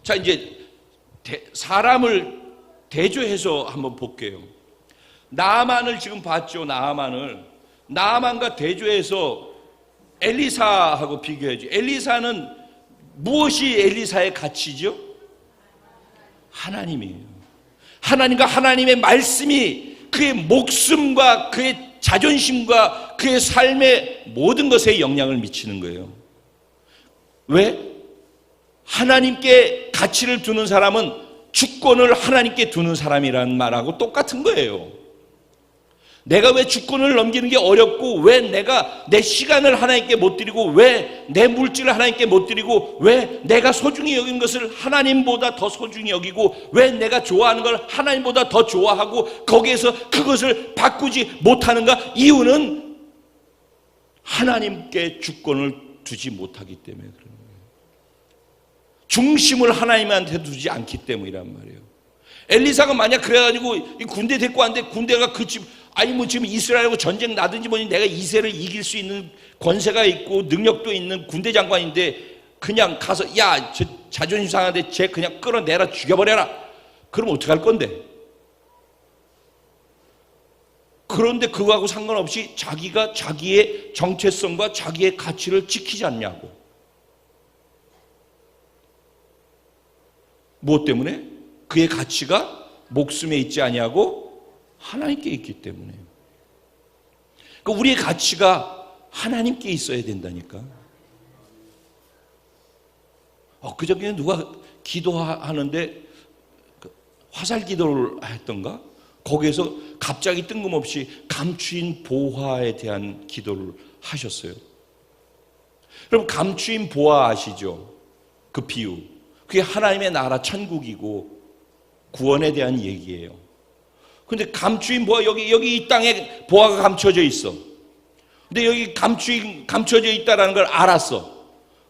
자, 이제 사람을 대조해서 한번 볼게요. 나아만을 지금 봤죠. 나아만과 대조해서 엘리사하고 비교해야죠. 엘리사는 무엇이 엘리사의 가치죠? 하나님이에요. 하나님과 하나님의 말씀이 그의 목숨과 그의 자존심과 그의 삶의 모든 것에 영향을 미치는 거예요. 왜? 하나님께 가치를 두는 사람은 주권을 하나님께 두는 사람이라는 말하고 똑같은 거예요. 내가 왜 주권을 넘기는 게 어렵고, 왜 내가 내 시간을 하나님께 못 드리고, 왜 내 물질을 하나님께 못 드리고, 왜 내가 소중히 여기는 것을 하나님보다 더 소중히 여기고, 왜 내가 좋아하는 걸 하나님보다 더 좋아하고 거기에서 그것을 바꾸지 못하는가? 이유는 하나님께 주권을 두지 못하기 때문에 그런 거예요. 중심을 하나님한테 두지 않기 때문이란 말이에요. 엘리사가 만약 그래가지고 군대 데리고 왔는데 군대가 그 집, 아니 뭐 지금 이스라엘하고 전쟁 나든지 뭐니 내가 이세를 이길 수 있는 권세가 있고 능력도 있는 군대 장관인데 그냥 가서 야, 저 자존심 상한데 쟤 그냥 끌어내라, 죽여버려라. 그럼 어떡할 건데? 그런데 그거하고 상관없이 자기가 자기의 정체성과 자기의 가치를 지키지 않냐고. 무엇 때문에? 그의 가치가 목숨에 있지 아니하고 하나님께 있기 때문에. 그러니까 우리의 가치가 하나님께 있어야 된다니까. 그저께 누가 기도하는데 화살 기도를 했던가? 거기에서 갑자기 뜬금없이 감추인 보화에 대한 기도를 하셨어요. 그럼 감추인 보화 아시죠? 그 비유. 그게 하나님의 나라 천국이고 구원에 대한 얘기예요. 근데 감추인 보화, 여기 이 땅에 보화가 감춰져 있어. 근데 여기 감춰져 있다는 걸 알았어.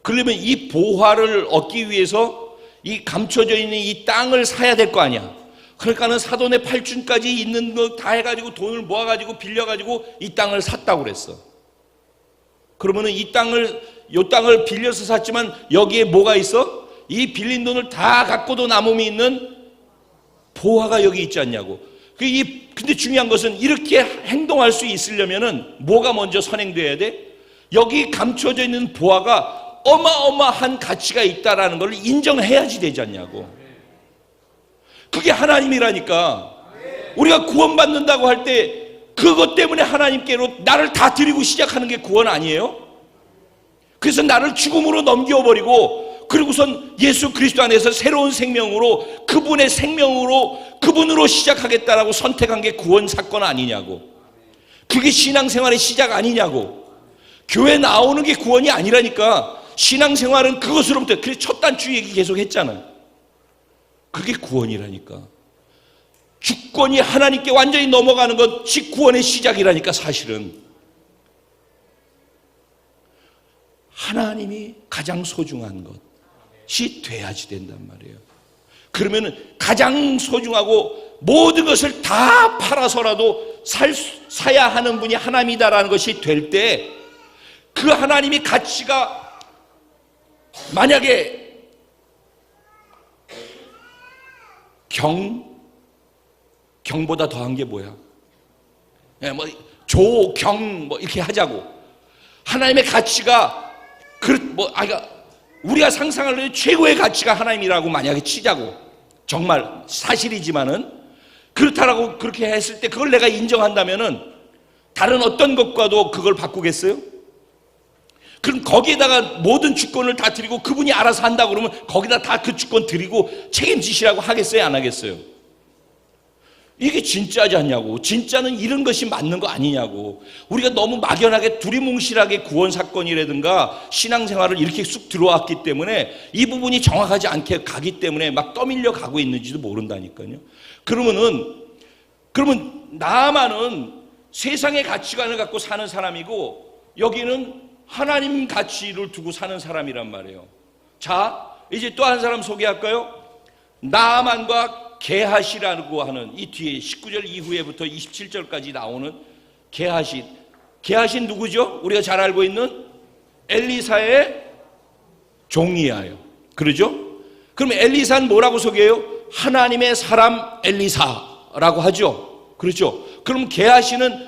그러면 이 보화를 얻기 위해서 이 감춰져 있는 이 땅을 사야 될 거 아니야. 그러니까는 사돈의 팔순까지 있는 거 다 해가지고 돈을 모아가지고 빌려가지고 이 땅을 샀다고 그랬어. 그러면은 이 땅을 빌려서 샀지만 여기에 뭐가 있어? 이 빌린 돈을 다 갖고도 남음이 있는 보화가 여기 있지 않냐고. 근데 중요한 것은 이렇게 행동할 수 있으려면은 뭐가 먼저 선행돼야 돼? 여기 감춰져 있는 보화가 어마어마한 가치가 있다라는 걸 인정해야지 되지 않냐고. 그게 하나님이라니까. 우리가 구원받는다고 할 때 그것 때문에 하나님께로 나를 다 드리고 시작하는 게 구원 아니에요? 그래서 나를 죽음으로 넘겨버리고 그리고선 예수 그리스도 안에서 새로운 생명으로 그분의 생명으로 그분으로 시작하겠다라고 선택한 게 구원 사건 아니냐고. 그게 신앙생활의 시작 아니냐고. 교회 나오는 게 구원이 아니라니까. 신앙생활은 그것으로부터. 그래서 첫 단추 얘기 계속 했잖아요. 그게 구원이라니까. 주권이 하나님께 완전히 넘어가는 것이 구원의 시작이라니까. 사실은 하나님이 가장 소중한 것이 돼야지 된단 말이에요. 그러면은 가장 소중하고 모든 것을 다 팔아서라도 사야 하는 분이 하나님이다라는 것이 될 때 그 하나님의 가치가 만약에 경보다 더한 게 뭐야? 경 이렇게 하자고. 하나님의 가치가 우리가 상상하는 최고의 가치가 하나님이라고 만약에 치자고. 정말 사실이지만은 그렇다라고 그렇게 했을 때 그걸 내가 인정한다면은 다른 어떤 것과도 그걸 바꾸겠어요? 그럼 거기에다가 모든 주권을 다 드리고 그분이 알아서 한다고 그러면 거기다 다 그 주권 드리고 책임지시라고 하겠어요? 안 하겠어요? 이게 진짜지 않냐고. 진짜는 이런 것이 맞는 거 아니냐고. 우리가 너무 막연하게 두리뭉실하게 구원 사건이라든가 신앙생활을 이렇게 쑥 들어왔기 때문에 이 부분이 정확하지 않게 가기 때문에 막 떠밀려 가고 있는지도 모른다니까요. 그러면 나만은 세상의 가치관을 갖고 사는 사람이고 여기는 하나님 가치를 두고 사는 사람이란 말이에요. 자, 이제 또 한 사람 소개할까요? 나아만과 게하시라고 하는 이 뒤에 19절 이후에부터 27절까지 나오는 게하시. 게하시는 누구죠? 우리가 잘 알고 있는 엘리사의 종이에요. 그러죠? 그럼 엘리사는 뭐라고 소개해요? 하나님의 사람 엘리사라고 하죠. 그렇죠? 그럼 게하시는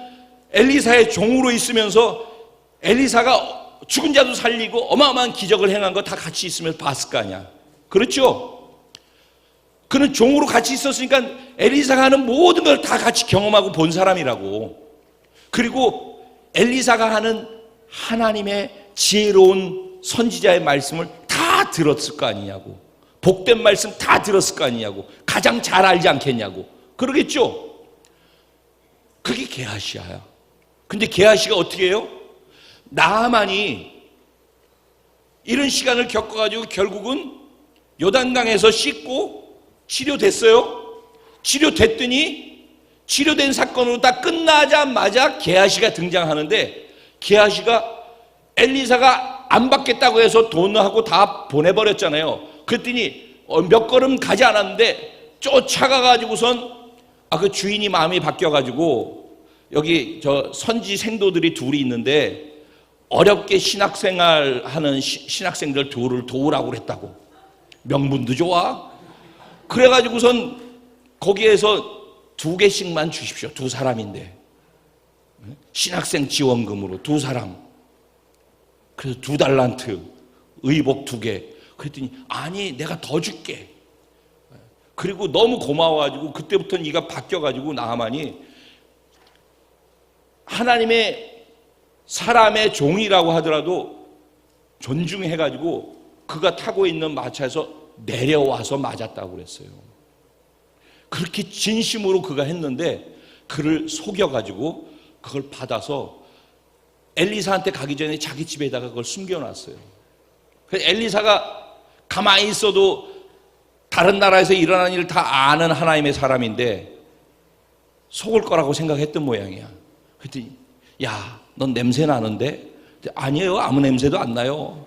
엘리사의 종으로 있으면서 엘리사가 죽은 자도 살리고 어마어마한 기적을 행한 거 다 같이 있으면서 봤을 거 아니야. 그렇죠? 그는 종으로 같이 있었으니까 엘리사가 하는 모든 걸 다 같이 경험하고 본 사람이라고. 그리고 엘리사가 하는 하나님의 지혜로운 선지자의 말씀을 다 들었을 거 아니냐고. 복된 말씀 다 들었을 거 아니냐고. 가장 잘 알지 않겠냐고. 그러겠죠? 그게 게하시야야. 근데 게하시가 어떻게 해요? 나아만이 이런 시간을 겪어가지고 결국은 요단강에서 씻고 치료됐어요. 치료됐더니 치료된 사건으로 다 끝나자마자 게하시가 등장하는데 게하시가 엘리사가 안 받겠다고 해서 돈하고 다 보내버렸잖아요. 그랬더니 몇 걸음 가지 않았는데 쫓아가가지고선 그 주인이 마음이 바뀌어가지고 여기 저 선지 생도들이 둘이 있는데 어렵게 신학생활하는 신학생들 둘을 도우라고 그랬다고. 명분도 좋아. 그래가지고선 거기에서 2개씩만 주십시오. 2사람인데 신학생 지원금으로 2사람. 그래서 2달란트 의복 2개. 그랬더니 아니 내가 더 줄게. 그리고 너무 고마워가지고 그때부터 네가 바뀌어가지고 나하만이 하나님의 사람의 종이라고 하더라도 존중해가지고 그가 타고 있는 마차에서 내려와서 맞았다고 그랬어요. 그렇게 진심으로 그가 했는데 그를 속여가지고 그걸 받아서 엘리사한테 가기 전에 자기 집에다가 그걸 숨겨놨어요. 그래서 엘리사가 가만히 있어도 다른 나라에서 일어난 일을 다 아는 하나님의 사람인데 속을 거라고 생각했던 모양이야. 그랬더니 야, 넌 냄새 나는데? 아니에요, 아무 냄새도 안 나요.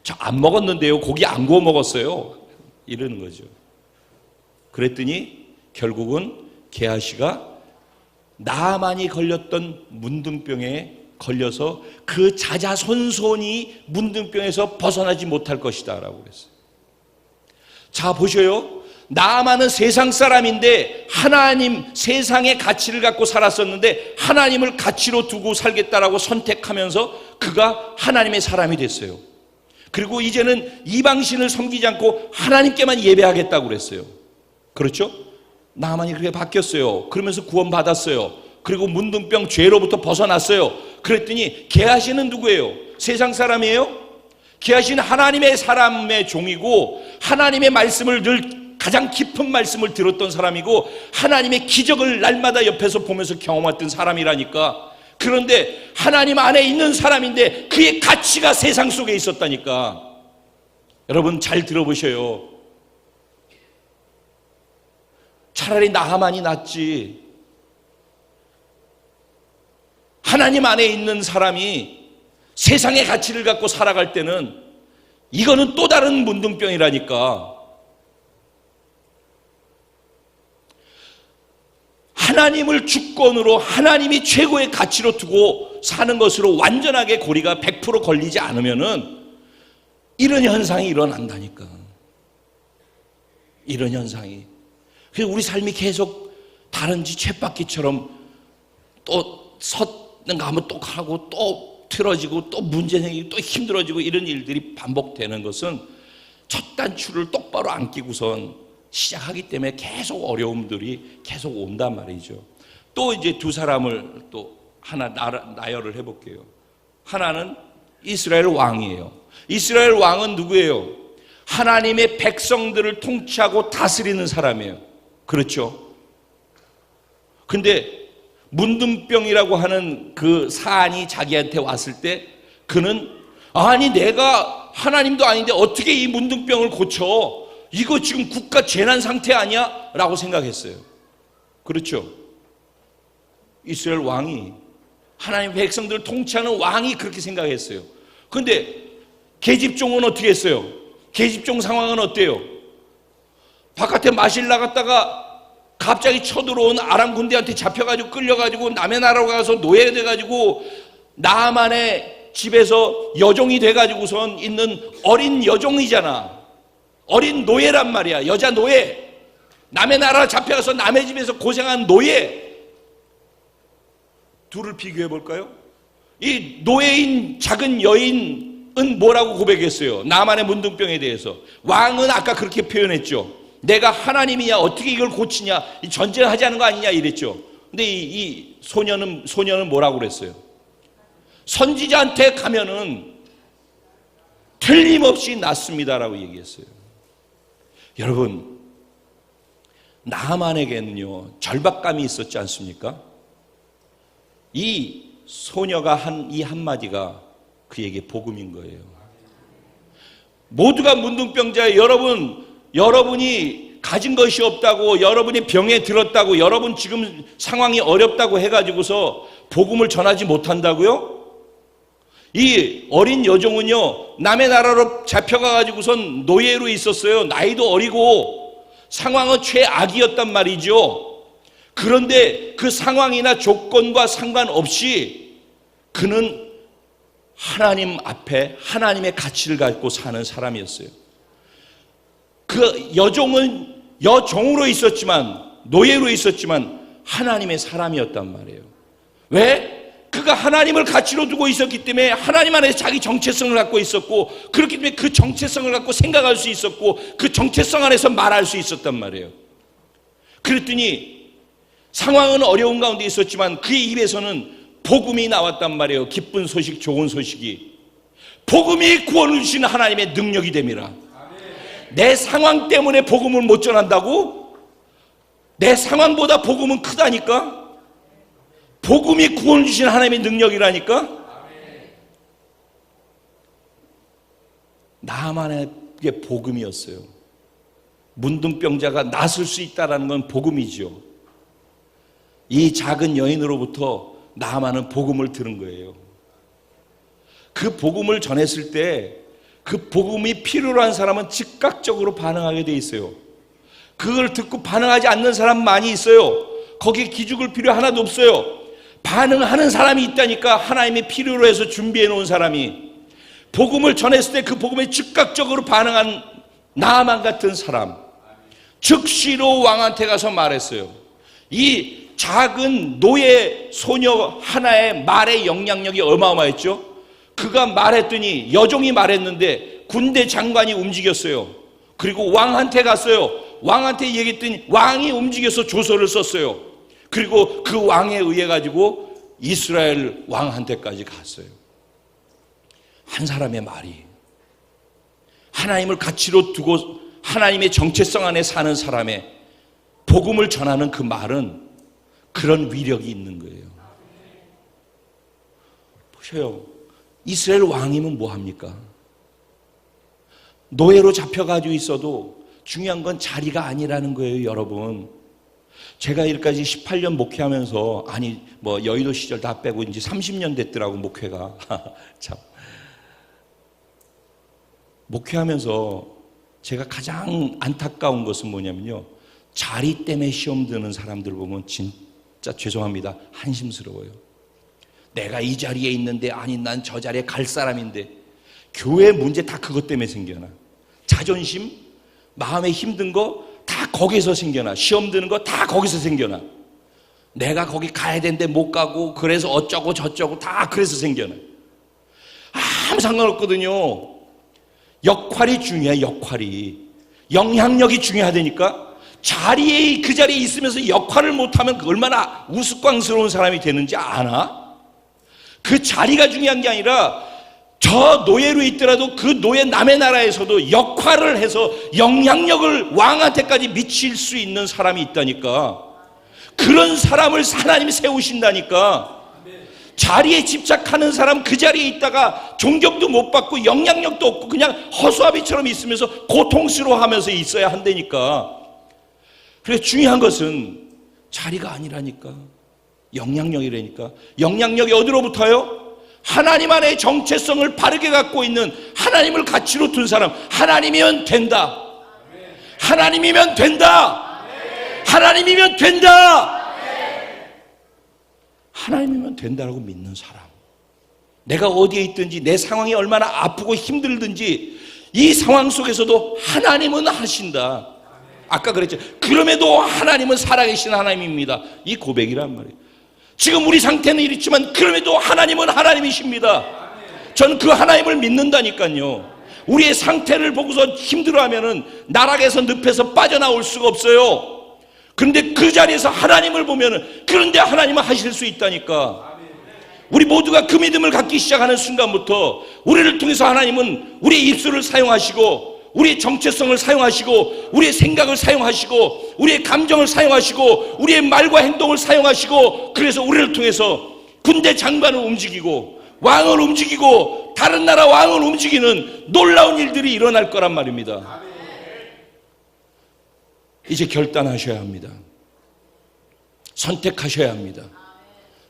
저 안 먹었는데요, 고기 안 구워 먹었어요. 이러는 거죠. 그랬더니 결국은 게하시가 나만이 걸렸던 문둥병에 걸려서 그 자자손손이 문둥병에서 벗어나지 못할 것이다 라고 그랬어요. 자, 보셔요. 나아만은 세상 사람인데 하나님, 세상의 가치를 갖고 살았었는데 하나님을 가치로 두고 살겠다라고 선택하면서 그가 하나님의 사람이 됐어요. 그리고 이제는 이방신을 섬기지 않고 하나님께만 예배하겠다고 그랬어요. 그렇죠? 나아만이 그렇게 바뀌었어요. 그러면서 구원받았어요. 그리고 문둥병 죄로부터 벗어났어요. 그랬더니 게하시는 누구예요? 세상 사람이에요? 게하시는 하나님의 사람의 종이고 하나님의 말씀을 늘 가장 깊은 말씀을 들었던 사람이고 하나님의 기적을 날마다 옆에서 보면서 경험했던 사람이라니까. 그런데 하나님 안에 있는 사람인데 그의 가치가 세상 속에 있었다니까. 여러분 잘 들어보셔요. 차라리 나하만이 낫지. 하나님 안에 있는 사람이 세상의 가치를 갖고 살아갈 때는 이거는 또 다른 문둥병이라니까. 하나님을 주권으로 하나님이 최고의 가치로 두고 사는 것으로 완전하게 고리가 100% 걸리지 않으면은 이런 현상이 일어난다니까. 이런 현상이. 그래서 우리 삶이 계속 다른지 쳇바퀴처럼 또 섰는가 하면 또 가고 또 틀어지고 또 문제 생기고 또 힘들어지고 이런 일들이 반복되는 것은 첫 단추를 똑바로 안 끼고선 시작하기 때문에 계속 어려움들이 계속 온단 말이죠. 또 이제 두 사람을 또 하나 나열을 해볼게요. 하나는 이스라엘 왕이에요. 이스라엘 왕은 누구예요? 하나님의 백성들을 통치하고 다스리는 사람이에요. 그렇죠? 근데 문둥병이라고 하는 그 사안이 자기한테 왔을 때 그는 아니 내가 하나님도 아닌데 어떻게 이 문둥병을 고쳐? 이거 지금 국가 재난 상태 아니야? 라고 생각했어요. 그렇죠? 이스라엘 왕이 하나님 백성들을 통치하는 왕이 그렇게 생각했어요. 그런데 계집종은 어떻게 했어요? 계집종 상황은 어때요? 바깥에 마실 나갔다가 갑자기 쳐들어온 아람 군대한테 잡혀가지고 끌려가지고 남의 나라로 가서 노예돼가지고 나아만의 집에서 여종이 돼가지고선 있는 어린 여종이잖아. 어린 노예란 말이야. 여자 노예. 남의 나라 잡혀가서 남의 집에서 고생한 노예. 둘을 비교해 볼까요? 이 노예인 작은 여인은 뭐라고 고백했어요? 나만의 문둥병에 대해서. 왕은 아까 그렇게 표현했죠. 내가 하나님이야 어떻게 이걸 고치냐, 전쟁하자는 거 아니냐 이랬죠. 근데 이 소녀는 뭐라고 그랬어요? 선지자한테 가면은 틀림없이 낫습니다라고 얘기했어요. 여러분, 나만에게는요 절박감이 있었지 않습니까? 이 소녀가 한 이 한마디가 그에게 복음인 거예요. 모두가 문둥병자예요. 여러분이 가진 것이 없다고, 여러분이 병에 들었다고, 여러분 지금 상황이 어렵다고 해가지고서 복음을 전하지 못한다고요? 이 어린 여종은요 남의 나라로 잡혀가가지고선 노예로 있었어요. 나이도 어리고 상황은 최악이었단 말이죠. 그런데 그 상황이나 조건과 상관없이 그는 하나님 앞에 하나님의 가치를 갖고 사는 사람이었어요. 그 여종은 여종으로 있었지만, 노예로 있었지만 하나님의 사람이었단 말이에요. 왜? 그가 하나님을 가치로 두고 있었기 때문에 하나님 안에서 자기 정체성을 갖고 있었고, 그렇기 때문에 그 정체성을 갖고 생각할 수 있었고, 그 정체성 안에서 말할 수 있었단 말이에요. 그랬더니 상황은 어려운 가운데 있었지만 그의 입에서는 복음이 나왔단 말이에요. 기쁜 소식, 좋은 소식이. 복음이 구원을 주시는 하나님의 능력이 됩니다. 내 상황 때문에 복음을 못 전한다고? 내 상황보다 복음은 크다니까? 복음이 구원을 주시는 하나님의 능력이라니까? 나만에게 복음이었어요. 문둥병자가 낫을 수 있다는 건 복음이죠. 이 작은 여인으로부터 나만은 복음을 들은 거예요. 그 복음을 전했을 때 그 복음이 필요로 한 사람은 즉각적으로 반응하게 돼 있어요. 그걸 듣고 반응하지 않는 사람 많이 있어요. 거기에 기죽을 필요 하나도 없어요. 반응하는 사람이 있다니까. 하나님이 필요로 해서 준비해 놓은 사람이. 복음을 전했을 때 그 복음에 즉각적으로 반응한 나아만 같은 사람, 즉시로 왕한테 가서 말했어요. 이 작은 노예 소녀 하나의 말의 영향력이 어마어마했죠. 그가 말했더니, 여종이 말했는데 군대 장관이 움직였어요. 그리고 왕한테 갔어요. 왕한테 얘기했더니 왕이 움직여서 조서를 썼어요. 그리고 그 왕에 의해 가지고 이스라엘 왕한테까지 갔어요. 한 사람의 말이, 하나님을 가치로 두고 하나님의 정체성 안에 사는 사람의 복음을 전하는 그 말은 그런 위력이 있는 거예요. 보셔요. 이스라엘 왕이면 뭐합니까? 노예로 잡혀가지고 있어도 중요한 건 자리가 아니라는 거예요, 여러분. 제가 여기까지 18년 목회하면서, 아니 뭐 여의도 시절 다 빼고 이제 30년 됐더라고, 목회가. 참. 목회하면서 제가 가장 안타까운 것은 뭐냐면요, 자리 때문에 시험 드는 사람들 보면 진짜 죄송합니다, 한심스러워요. 내가 이 자리에 있는데, 아니 난 저 자리에 갈 사람인데. 교회 문제 다 그것 때문에 생겨나. 자존심, 마음에 힘든 거 다 거기서 생겨나. 시험 드는 거 다 거기서 생겨나. 내가 거기 가야 되는데 못 가고, 그래서 어쩌고 저쩌고 다 그래서 생겨나. 아무 상관없거든요. 역할이 중요해. 역할이, 영향력이 중요하다니까. 자리에, 그 자리에 있으면서 역할을 못하면 얼마나 우스꽝스러운 사람이 되는지 아나? 그 자리가 중요한 게 아니라, 저 노예로 있더라도 그 노예 남의 나라에서도 역할을 해서 영향력을 왕한테까지 미칠 수 있는 사람이 있다니까. 그런 사람을 하나님이 세우신다니까. 자리에 집착하는 사람, 그 자리에 있다가 존경도 못 받고 영향력도 없고 그냥 허수아비처럼 있으면서 고통스러워하면서 있어야 한다니까. 그래서 중요한 것은 자리가 아니라니까. 영향력이라니까. 영향력이 어디로부터요? 하나님 안에 정체성을 바르게 갖고 있는, 하나님을 가치로 둔 사람. 하나님이면 된다. 하나님이면 된다. 하나님이면 된다. 하나님이면 된다라고 믿는 사람. 내가 어디에 있든지, 내 상황이 얼마나 아프고 힘들든지 이 상황 속에서도 하나님은 하신다. 아까 그랬죠. 그럼에도 하나님은 살아계신 하나님입니다. 이 고백이란 말이에요. 지금 우리 상태는 이렇지만 그럼에도 하나님은 하나님이십니다. 저는 그 하나님을 믿는다니까요. 우리의 상태를 보고서 힘들어하면은 나락에서 늪에서 빠져나올 수가 없어요. 그런데 그 자리에서 하나님을 보면은, 그런데 하나님은 하실 수 있다니까. 우리 모두가 그 믿음을 갖기 시작하는 순간부터 우리를 통해서 하나님은 우리의 입술을 사용하시고, 우리의 정체성을 사용하시고, 우리의 생각을 사용하시고, 우리의 감정을 사용하시고, 우리의 말과 행동을 사용하시고, 그래서 우리를 통해서 군대 장관을 움직이고 왕을 움직이고 다른 나라 왕을 움직이는 놀라운 일들이 일어날 거란 말입니다. 이제 결단하셔야 합니다. 선택하셔야 합니다.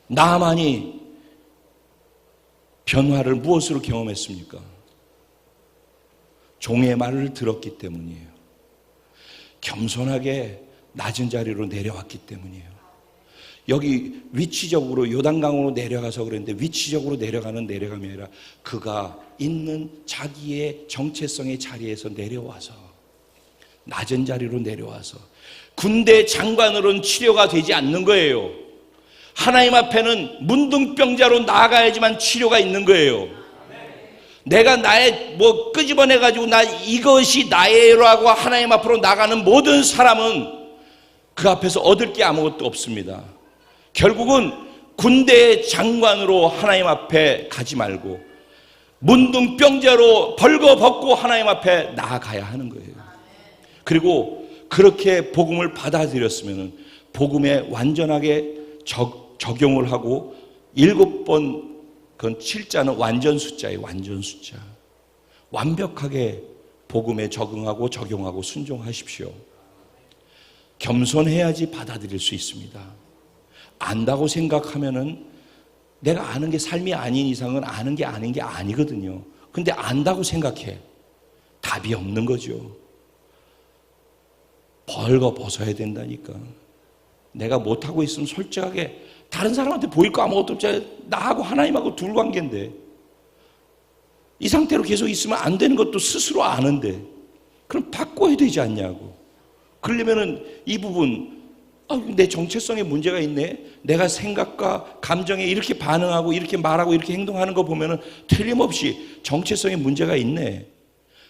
나만이 변화를 무엇으로 경험했습니까? 종의 말을 들었기 때문이에요. 겸손하게 낮은 자리로 내려왔기 때문이에요. 여기 위치적으로 요단강으로 내려가서 그랬는데, 위치적으로 내려가는 내려감이 아니라 그가 있는 자기의 정체성의 자리에서 내려와서, 낮은 자리로 내려와서, 군대 장관으로는 치료가 되지 않는 거예요. 하나님 앞에는 문둥병자로 나아가야지만 치료가 있는 거예요. 내가 나의 뭐 끄집어내가지고 나 이것이 나예요라고 하나님 앞으로 나가는 모든 사람은 그 앞에서 얻을 게 아무것도 없습니다. 결국은 군대의 장관으로 하나님 앞에 가지 말고 문둥병자로 벌거벗고 하나님 앞에 나아가야 하는 거예요. 그리고 그렇게 복음을 받아들였으면 복음에 완전하게 적용을 하고 7번 그건 7자는 완전 숫자예요. 완전 숫자. 완벽하게 복음에 적응하고 적용하고 순종하십시오. 겸손해야지 받아들일 수 있습니다. 안다고 생각하면은 내가 아는 게 삶이 아닌 이상은 아는 게 아닌 게 아니거든요. 근데 안다고 생각해. 답이 없는 거죠. 벌거벗어야 된다니까. 내가 못하고 있으면 솔직하게 다른 사람한테 보일 거 아무것도 없지. 나하고 하나님하고 둘 관계인데 이 상태로 계속 있으면 안 되는 것도 스스로 아는데 그럼 바꿔야 되지 않냐고. 그러려면은 이 부분 내 정체성에 문제가 있네. 내가 생각과 감정에 이렇게 반응하고 이렇게 말하고 이렇게 행동하는 거 보면은 틀림없이 정체성에 문제가 있네.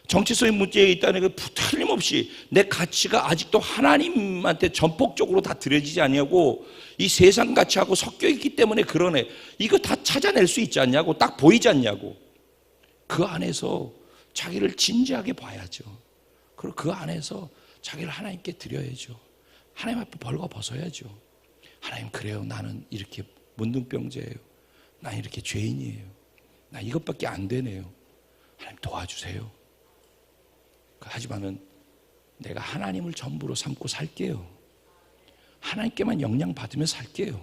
정체성에 문제가 있다는 게 틀림없이 내 가치가 아직도 하나님한테 전폭적으로 다 드려지지 않냐고. 이 세상 가치하고 섞여 있기 때문에 그러네. 이거 다 찾아낼 수 있지 않냐고. 딱 보이지 않냐고. 그 안에서 자기를 진지하게 봐야죠. 그리고 그 안에서 자기를 하나님께 드려야죠. 하나님 앞에 벌거벗어야죠. 하나님, 그래요. 나는 이렇게 문둥병자예요. 난 이렇게 죄인이에요. 나 이것밖에 안 되네요. 하나님 도와주세요. 하지만은 내가 하나님을 전부로 삼고 살게요. 하나님께만 영향 받으며 살게요.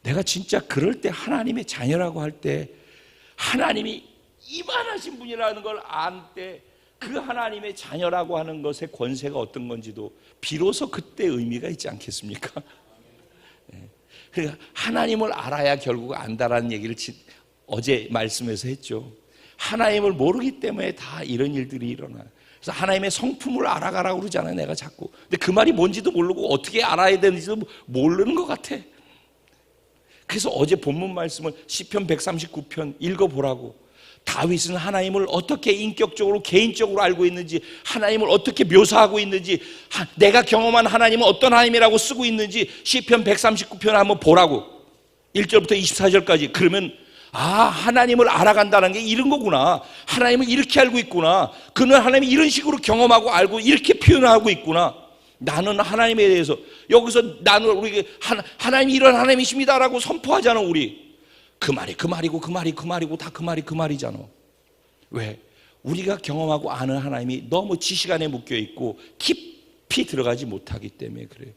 내가 진짜 그럴 때 하나님의 자녀라고 할 때 하나님이 이만하신 분이라는 걸 안 때 그 하나님의 자녀라고 하는 것의 권세가 어떤 건지도 비로소 그때 의미가 있지 않겠습니까? 그러니까 하나님을 알아야 결국 안다라는 얘기를 어제 말씀에서 했죠. 하나님을 모르기 때문에 다 이런 일들이 일어나. 그래서 하나님의 성품을 알아가라고 그러잖아요, 내가 자꾸. 근데 그 말이 뭔지도 모르고 어떻게 알아야 되는지도 모르는 것 같아. 그래서 어제 본문 말씀을 시편 139편 읽어보라고. 다윗은 하나님을 어떻게 인격적으로 개인적으로 알고 있는지, 하나님을 어떻게 묘사하고 있는지, 내가 경험한 하나님은 어떤 하나님이라고 쓰고 있는지 시편 139편을 한번 보라고. 1절부터 24절까지. 그러면 하나님을 알아간다는 게 이런 거구나. 하나님을 이렇게 알고 있구나. 그는 하나님이 이런 식으로 경험하고 알고 이렇게 표현하고 있구나. 나는 하나님에 대해서 여기서 나는 우리 하나님이 이런 하나님이십니다라고 선포하잖아. 우리 그 말이고 다 그 말이잖아. 왜? 우리가 경험하고 아는 하나님이 너무 지식 안에 묶여 있고 깊이 들어가지 못하기 때문에 그래요.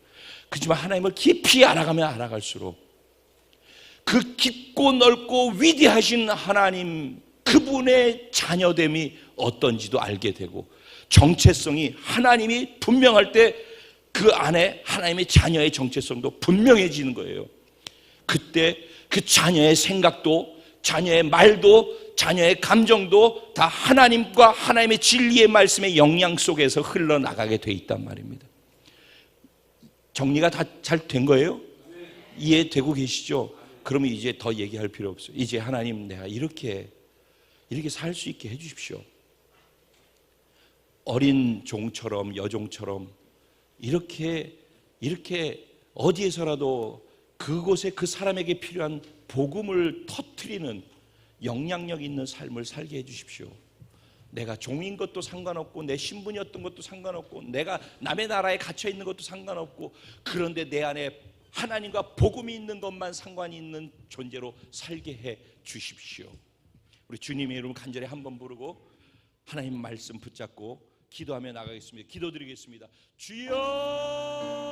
그렇지만 하나님을 깊이 알아가면 알아갈수록 그 깊고 넓고 위대하신 하나님, 그분의 자녀됨이 어떤지도 알게 되고, 정체성이 하나님이 분명할 때 그 안에 하나님의 자녀의 정체성도 분명해지는 거예요. 그때 그 자녀의 생각도, 자녀의 말도, 자녀의 감정도 다 하나님과 하나님의 진리의 말씀의 영향 속에서 흘러나가게 돼 있단 말입니다. 정리가 다 잘 된 거예요? 이해되고 계시죠? 그러면 이제 더 얘기할 필요 없어요. 이제 하나님, 내가 이렇게 살 수 있게 해주십시오. 어린 종처럼, 여종처럼 이렇게 어디에서라도 그곳에 그 사람에게 필요한 복음을 터뜨리는 영향력 있는 삶을 살게 해주십시오. 내가 종인 것도 상관없고, 내 신분이었던 것도 상관없고, 내가 남의 나라에 갇혀 있는 것도 상관없고, 그런데 내 안에 하나님과 복음이 있는 것만 상관이 있는 존재로 살게 해 주십시오. 우리 주님의 이름 간절히 한번 부르고 하나님 말씀 붙잡고 기도하며 나가겠습니다. 기도드리겠습니다. 주여!